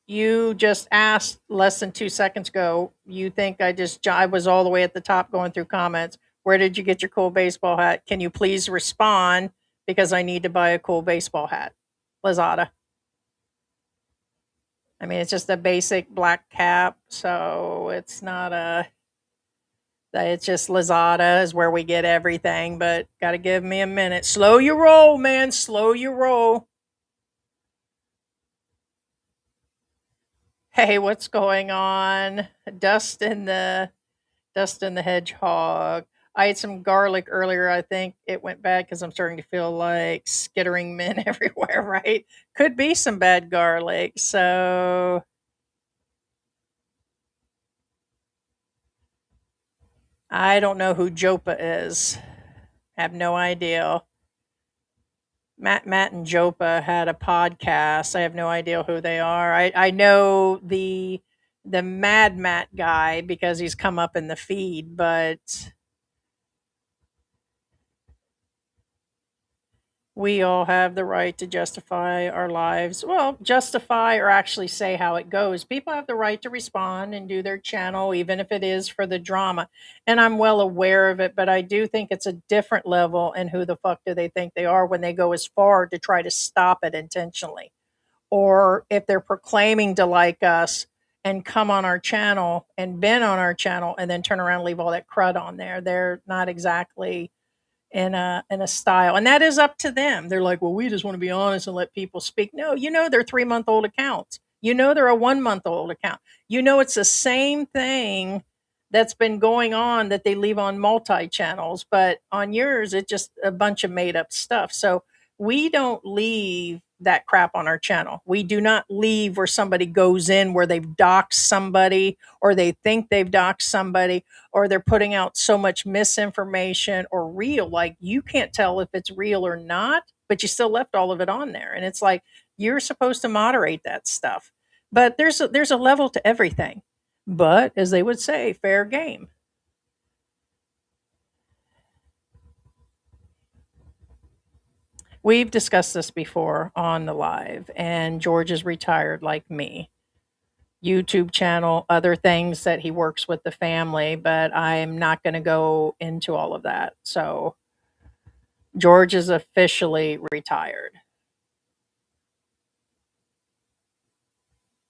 you just asked less than 2 seconds ago. You think I was all the way at the top going through comments. Where did you get your cool baseball hat? Can you please respond? Because I need to buy a cool baseball hat. Lazada. I mean, it's just a basic black cap, so it's not a. It's just Lazada is where we get everything, but got to give me a minute. Slow your roll, man. Slow your roll. Hey, what's going on? Dust in the Dust and the Hedgehog. I ate some garlic earlier. I think it went bad because I'm starting to feel like skittering men everywhere, right? Could be some bad garlic. So I don't know who Jopa is. Have no idea. Matt and Jopa had a podcast. I have no idea who they are. I know the Mad Matt guy because he's come up in the feed, but we all have the right to justify our lives. Well, justify or actually say how it goes. People have the right to respond and do their channel, even if it is for the drama. And I'm well aware of it, but I do think it's a different level. And who the fuck do they think they are when they go as far to try to stop it intentionally? Or if they're proclaiming to like us and come on our channel and been on our channel and then turn around and leave all that crud on there, they're not exactly in a style, and that is up to them. They're like, well, we just want to be honest and let people speak. No, they're 3-month old accounts. They're a 1-month old account. It's the same thing that's been going on that they leave on multi channels, but on yours it's just a bunch of made up stuff. So we don't leave that crap on our channel. We do not leave where somebody goes in where they've doxed somebody or they think they've doxed somebody or they're putting out so much misinformation or real, like you can't tell if it's real or not, but you still left all of it on there. And it's like you're supposed to moderate that stuff. But there's a level to everything. But as they would say, fair game. We've discussed this before on the live, and George is retired like me. YouTube channel, other things that he works with the family, but I'm not going to go into all of that. So George is officially retired.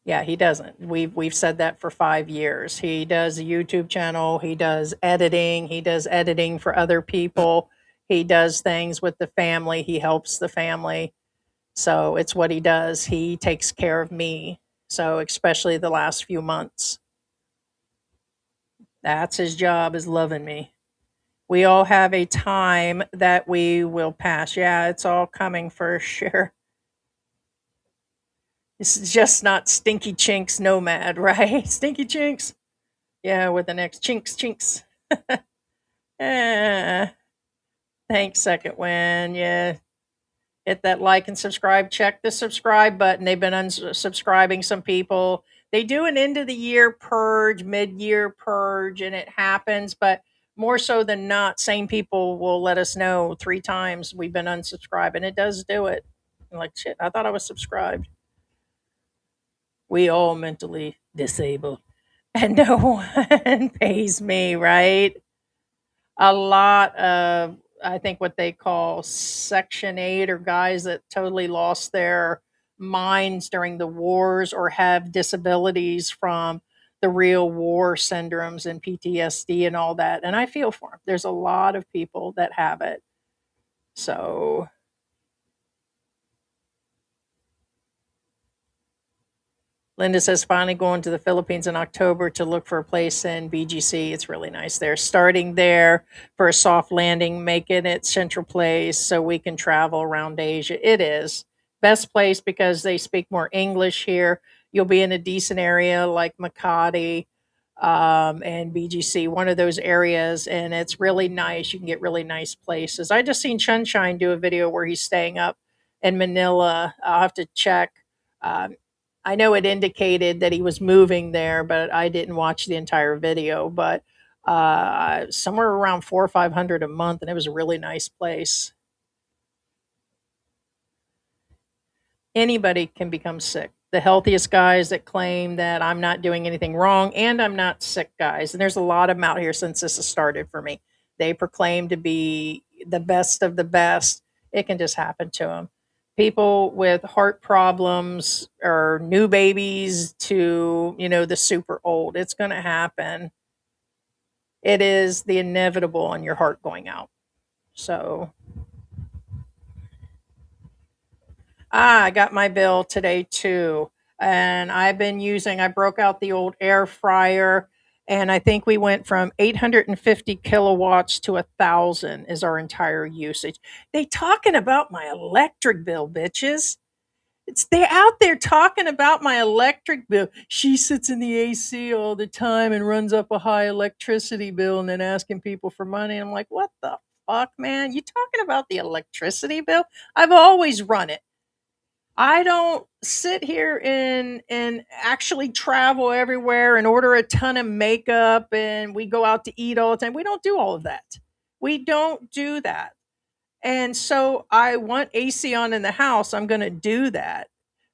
Yeah, he doesn't. We've said that for 5 years. He does a YouTube channel. He does editing. He does editing for other people. He does things with the family. He helps the family. So it's what he does. He takes care of me. So especially the last few months, that's his job, is loving me. We all have a time that we will pass. Yeah, it's all coming for sure. It's just not Stinky Chinks Nomad, right? Stinky Chinks. Yeah, with the next chinks. Eh, thanks, Second Win. Yeah, hit that like and subscribe. Check the subscribe button. They've been unsubscribing some people. They do an end of the year purge, mid year purge, and it happens. But more so than not, same people will let us know 3 times we've been unsubscribed, and it does do it. I'm like, shit, I thought I was subscribed. We all mentally disabled, and no one pays me, right? A lot of, I think, what they call Section 8 or guys that totally lost their minds during the wars or have disabilities from the real war syndromes and PTSD and all that. And I feel for them. There's a lot of people that have it. So Linda says, finally going to the Philippines in October to look for a place in BGC. It's really nice there. Starting there for a soft landing, making it central place so we can travel around Asia. It is. Best place because they speak more English here. You'll be in a decent area like Makati and BGC, one of those areas, and it's really nice. You can get really nice places. I just seen Sunshine do a video where he's staying up in Manila. I'll have to check. Um, I know it indicated that he was moving there, but I didn't watch the entire video. But somewhere around 400 or 500 a month, and it was a really nice place. Anybody can become sick. The healthiest guys that claim that I'm not doing anything wrong and I'm not sick, guys. And there's a lot of them out here since this has started for me. they proclaim to be the best of the best, it can just happen to them. People with heart problems or new babies to, the super old, it's going to happen. It is the inevitable on your heart going out. So, I got my bill today too. And I broke out the old air fryer. And I think we went from 850 kilowatts to 1,000 is our entire usage. They talking about my electric bill, bitches. They're out there talking about my electric bill. She sits in the AC all the time and runs up a high electricity bill and then asking people for money. I'm like, what the fuck, man? You talking about the electricity bill? I've always run it. I don't sit here and actually travel everywhere and order a ton of makeup and we go out to eat all the time. We don't do all of that. We don't do that. And so I want AC on in the house. I'm going to do that.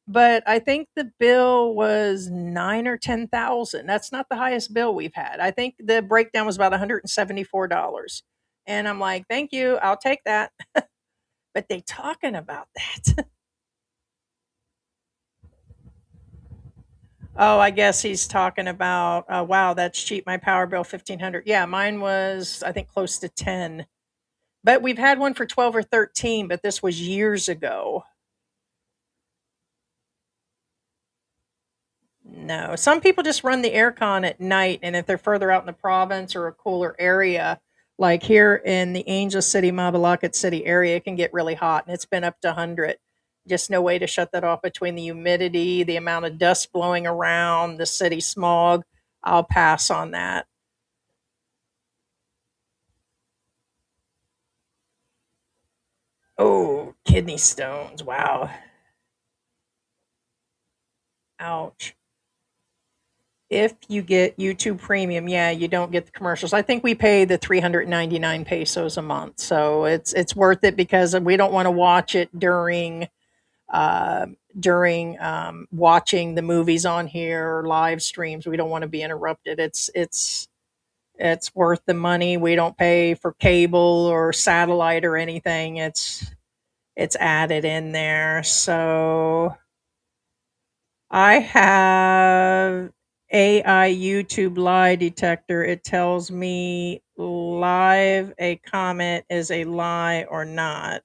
But I think the bill was 9 or 10,000. That's not the highest bill we've had. I think the breakdown was about $174. And I'm like, "Thank you. I'll take that." But they talking about that. Oh, I guess he's talking about, wow, that's cheap. My power bill 1,500. Yeah, mine was I think close to 10. But we've had one for 12 or 13, but this was years ago. No, some people just run the aircon at night, and if they're further out in the province or a cooler area, like here in the Angel City, Mabalacat City area, it can get really hot, and it's been up to 100. Just no way to shut that off between the humidity, the amount of dust blowing around, the city smog. I'll pass on that. Oh, kidney stones. Wow. Ouch. If you get YouTube Premium, yeah, you don't get the commercials. I think we pay the 399 pesos a month, so it's worth it because we don't want to watch it uh, during watching the movies on here or live streams. We don't want to be interrupted. It's worth the money. We don't pay for cable or satellite or anything. It's added in there. So I have AI YouTube lie detector. It tells me live a comment is a lie or not.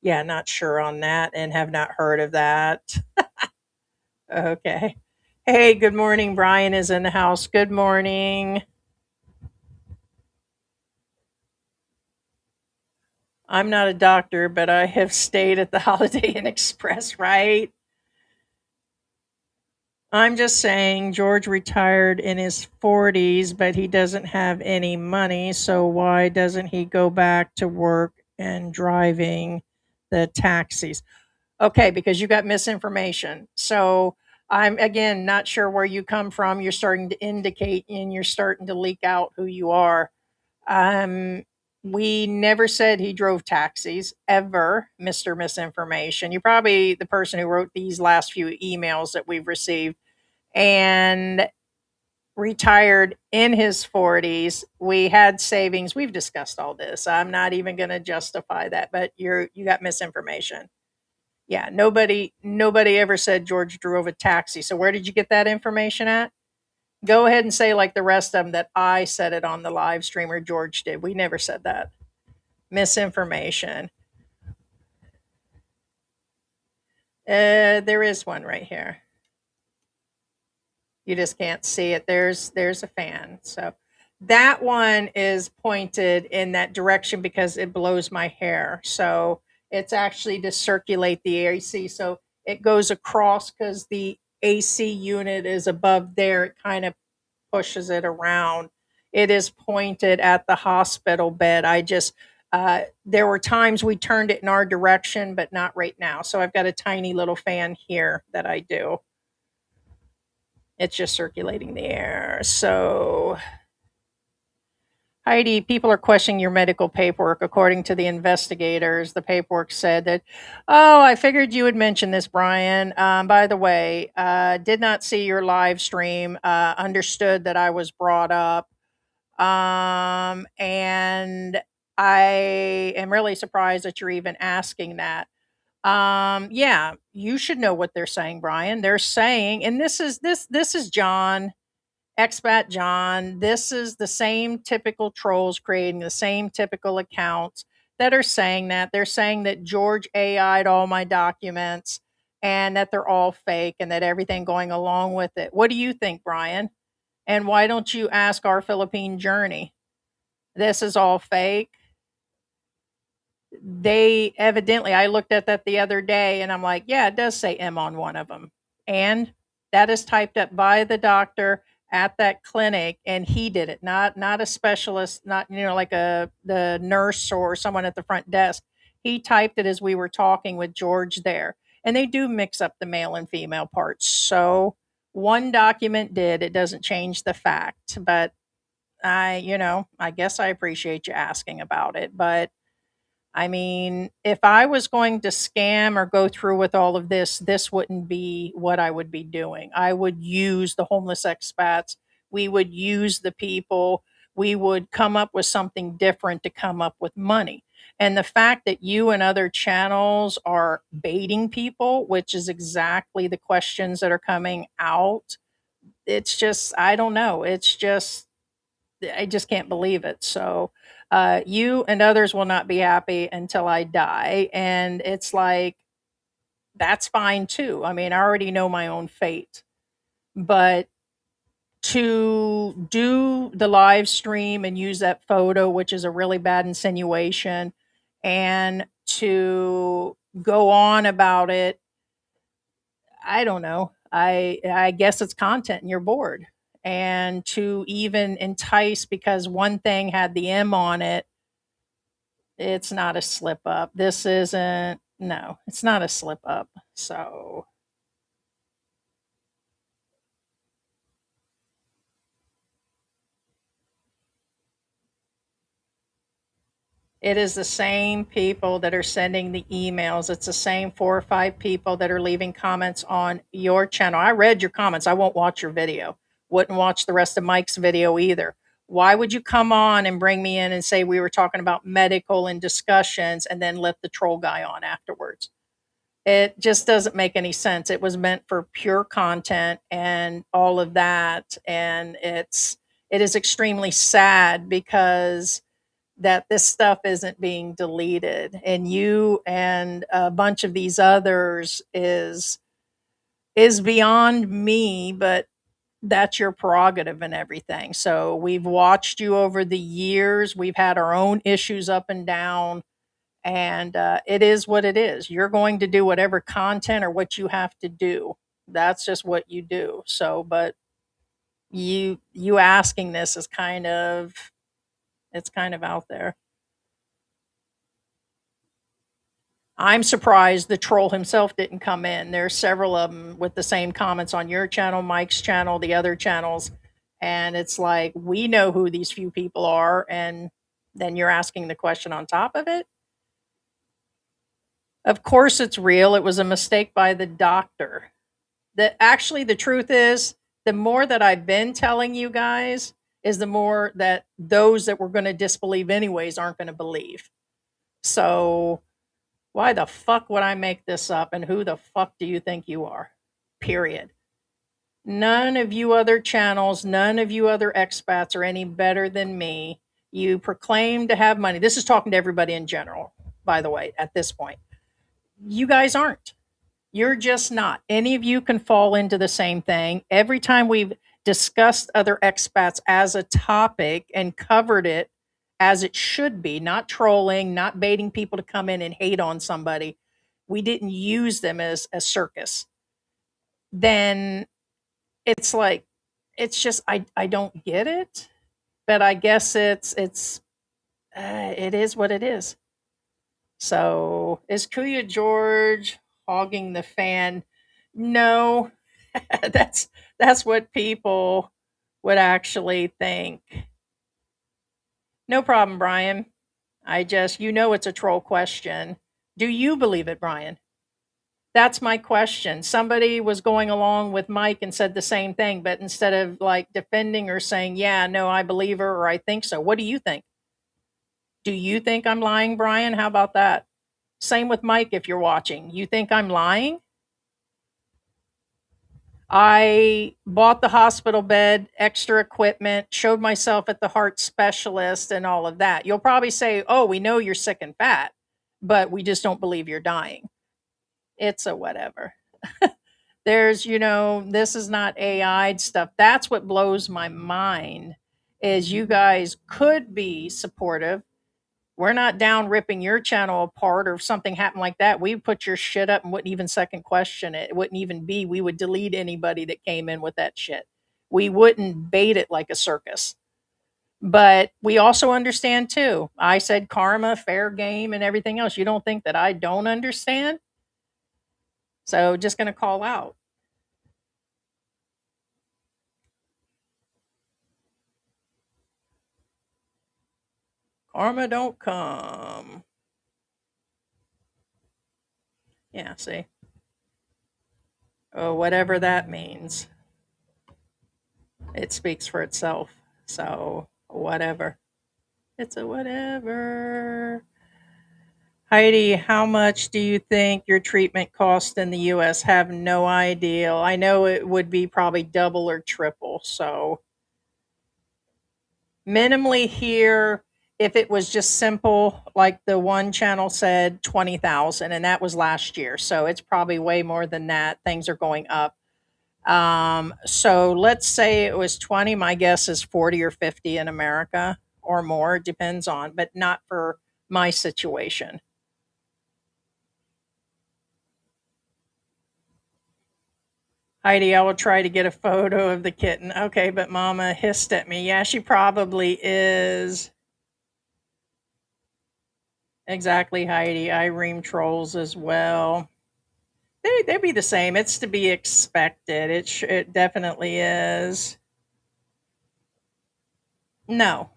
Yeah, not sure on that and have not heard of that. Okay. Hey, good morning. Brian is in the house. Good morning. I'm not a doctor, but I have stayed at the Holiday Inn Express, right? I'm just saying George retired in his 40s, but he doesn't have any money. So why doesn't he go back to work and driving the taxis? Okay, because you got misinformation. So I'm again not sure where you come from. You're starting to indicate and you're starting to leak out who you are. Um, we never said he drove taxis ever, Mr. Misinformation. You're probably the person who wrote these last few emails that we've received and retired in his 40s. We had savings. We've discussed all this. I'm not even going to justify that, but you got misinformation. Yeah, nobody ever said George drove a taxi. So where did you get that information at? Go ahead and say like the rest of them that I said it on the live stream or George did. We never said that. Misinformation. There is one right here. You just can't see it. There's a fan. So that one is pointed in that direction because it blows my hair. So it's actually to circulate the AC. So it goes across because the AC unit is above there. It kind of pushes it around. It is pointed at the hospital bed. There were times we turned it in our direction, but not right now. So I've got a tiny little fan here that I do. It's just circulating the air. So, Heidi, people are questioning your medical paperwork. According to the investigators, the paperwork said that, oh, I figured you would mention this, Brian. By the way, did not see your live stream, understood that I was brought up. And I am really surprised that you're even asking that. Yeah, you should know what they're saying, Brian. They're saying, and this is John, Expat John. This is the same typical trolls creating the same typical accounts that are saying that. They're saying that George AI'd all my documents and that they're all fake and that everything going along with it. What do you think, Brian? And why don't you ask our Philippine journey? This is all fake. They evidently, I looked at that the other day and I'm like, yeah, it does say M on one of them. And that is typed up by the doctor at that clinic and he did it, not a specialist, not like the nurse or someone at the front desk. He typed it as we were talking with George there. And they do mix up the male and female parts. So one document did, it doesn't change the fact, but I guess I appreciate you asking about it, but I mean, if I was going to scam or go through with all of this, this wouldn't be what I would be doing. I would use the homeless expats. We would use the people. We would come up with something different to come up with money. And the fact that you and other channels are baiting people, which is exactly the questions that are coming out, it's just, I don't know. It's just, I just can't believe it. So, you and others will not be happy until I die. And it's like, that's fine too. I mean, I already know my own fate. But to do the live stream and use that photo, which is a really bad insinuation, and to go on about it, I don't know. I guess it's content and you're bored. And to even entice because one thing had the M on it, it's not a slip up. This isn't, no, it's not a slip up. So it is the same people that are sending the emails. It's the same 4 or 5 people that are leaving comments on your channel. I read your comments. I won't watch your video. Wouldn't watch the rest of Mike's video either. Why would you come on and bring me in and say we were talking about medical and discussions and then let the troll guy on afterwards? It just doesn't make any sense. It was meant for pure content and all of that. And it is extremely sad because that this stuff isn't being deleted and you and a bunch of these others is beyond me, but that's your prerogative and everything. So we've watched you over the years. We've had our own issues up and down, and it is what it is. You're going to do whatever content or what you have to do. That's just what you do. So, but you asking this is kind of, it's kind of out there. I'm surprised the troll himself didn't come in. There's several of them with the same comments on your channel, Mike's channel, the other channels. And it's like, we know who these few people are. And then you're asking the question on top of it. Of course, it's real. It was a mistake by the doctor. Actually, the truth is, the more that I've been telling you guys, is the more that those that were going to disbelieve anyways aren't going to believe. So why the fuck would I make this up? And who the fuck do you think you are? Period. None of you other channels, none of you other expats are any better than me. You proclaim to have money. This is talking to everybody in general, by the way, at this point. You guys aren't. You're just not. Any of you can fall into the same thing. Every time we've discussed other expats as a topic and covered it as it should be, not trolling, not baiting people to come in and hate on somebody, we didn't use them as a circus. Then it's like, it's just, I don't get it, but I guess it is what it is. So is Kuya George hogging the fan? No, that's what people would actually think. No problem, Brian. I just, it's a troll question. Do you believe it, Brian? That's my question. Somebody was going along with Mike and said the same thing, but instead of like defending or saying, yeah, no, I believe her or I think so, what do you think? Do you think I'm lying, Brian? How about that? Same with Mike if you're watching. You think I'm lying? I bought the hospital bed, extra equipment, showed myself at the heart specialist, and all of that. You'll probably say, oh, we know you're sick and fat, but we just don't believe you're dying. It's a whatever. There's, this is not AI stuff. That's what blows my mind is you guys could be supportive. We're not down ripping your channel apart or if something happened like that. We would put your shit up and wouldn't even second question it. It wouldn't even be. We would delete anybody that came in with that shit. We wouldn't bait it like a circus. But we also understand too. I said karma, fair game, and everything else. You don't think that I don't understand? So just going to call out. Karma don't come. Yeah, see? Oh, whatever that means. It speaks for itself. So, whatever. It's a whatever. Heidi, how much do you think your treatment cost in the US? Have no idea. I know it would be probably double or triple. So, minimally here, if it was just simple, like the one channel said, 20,000, and that was last year. So, it's probably way more than that. Things are going up. So let's say it was 20. My guess is 40 or 50 in America or more. It depends on, but not for my situation. Heidi, I will try to get a photo of the kitten. Okay, but Mama hissed at me. Yeah, she probably is. Exactly, Heidi. I ream trolls as well. They'd be the same. It's to be expected. It definitely is. No,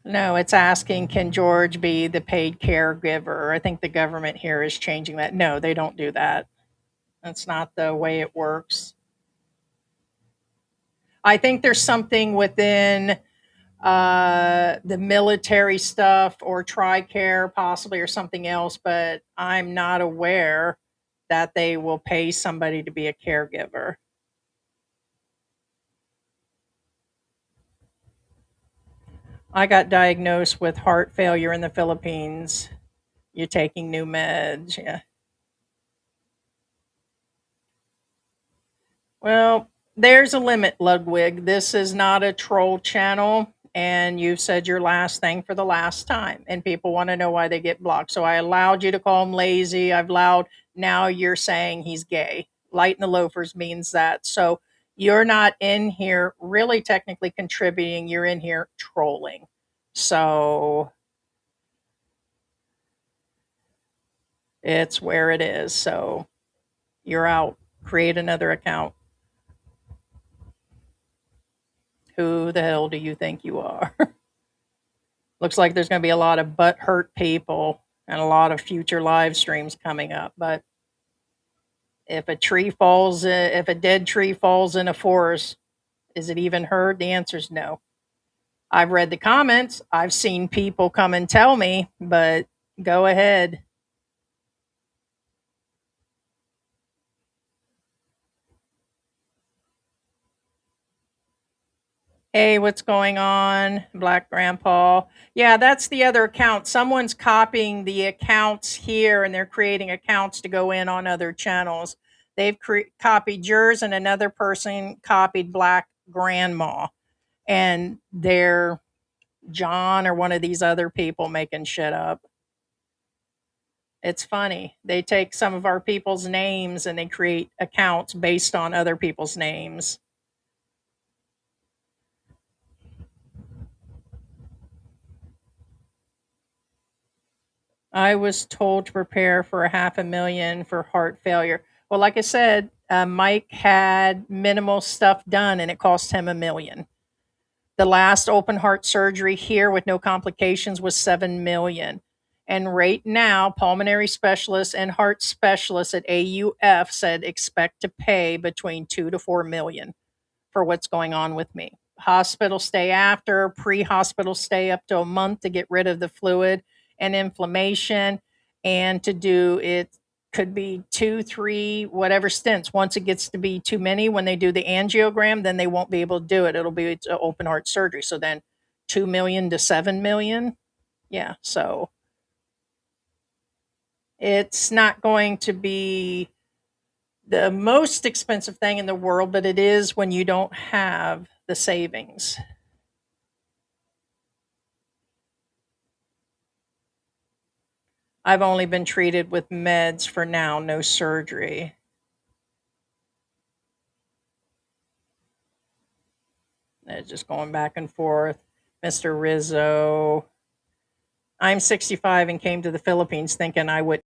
no, it's asking, can George be the paid caregiver? I think the government here is changing that. No, they don't do that. That's not the way it works. I think there's something within the military stuff or TRICARE possibly or something else, but I'm not aware that they will pay somebody to be a caregiver. I got diagnosed with heart failure in the Philippines. You're taking new meds. Yeah. Well, there's a limit, Ludwig. This is not a troll channel, and you've said your last thing for the last time, and people want to know why they get blocked. So I allowed you to call him lazy. I've allowed, now you're saying he's gay. Light in the loafers means that. So you're not in here really technically contributing, you're in here trolling. So it's where it is. So you're out. Create another account. Who the hell do you think you are? Looks like there's going to be a lot of butt hurt people and a lot of future live streams coming up. But if a dead tree falls in a forest, is it even heard? The answer is no. I've read the comments. I've seen people come and tell me, but go ahead. Hey, what's going on, Black Grandpa? Yeah, that's the other account. Someone's copying the accounts here and they're creating accounts to go in on other channels. They've copied yours and another person copied Black Grandma. And they're John or one of these other people making shit up. It's funny. They take some of our people's names and they create accounts based on other people's names. I was told to prepare for a 500,000 for heart failure. Well, like I said, Mike had minimal stuff done and it cost him 1 million. The last open heart surgery here with no complications was 7 million. And right now, pulmonary specialists and heart specialists at AUF said expect to pay between 2 to 4 million for what's going on with me. Hospital stay after, pre-hospital stay up to a month to get rid of the fluid and inflammation, and to do it could be 2, 3, whatever stints. Once it gets to be too many, when they do the angiogram, then they won't be able to do it. It'll be open heart surgery. So then 2 million to 7 million. Yeah. So it's not going to be the most expensive thing in the world, but it is when you don't have the savings. I've only been treated with meds for now, no surgery. It's just going back and forth. Mr. Rizzo. I'm 65 and came to the Philippines thinking I would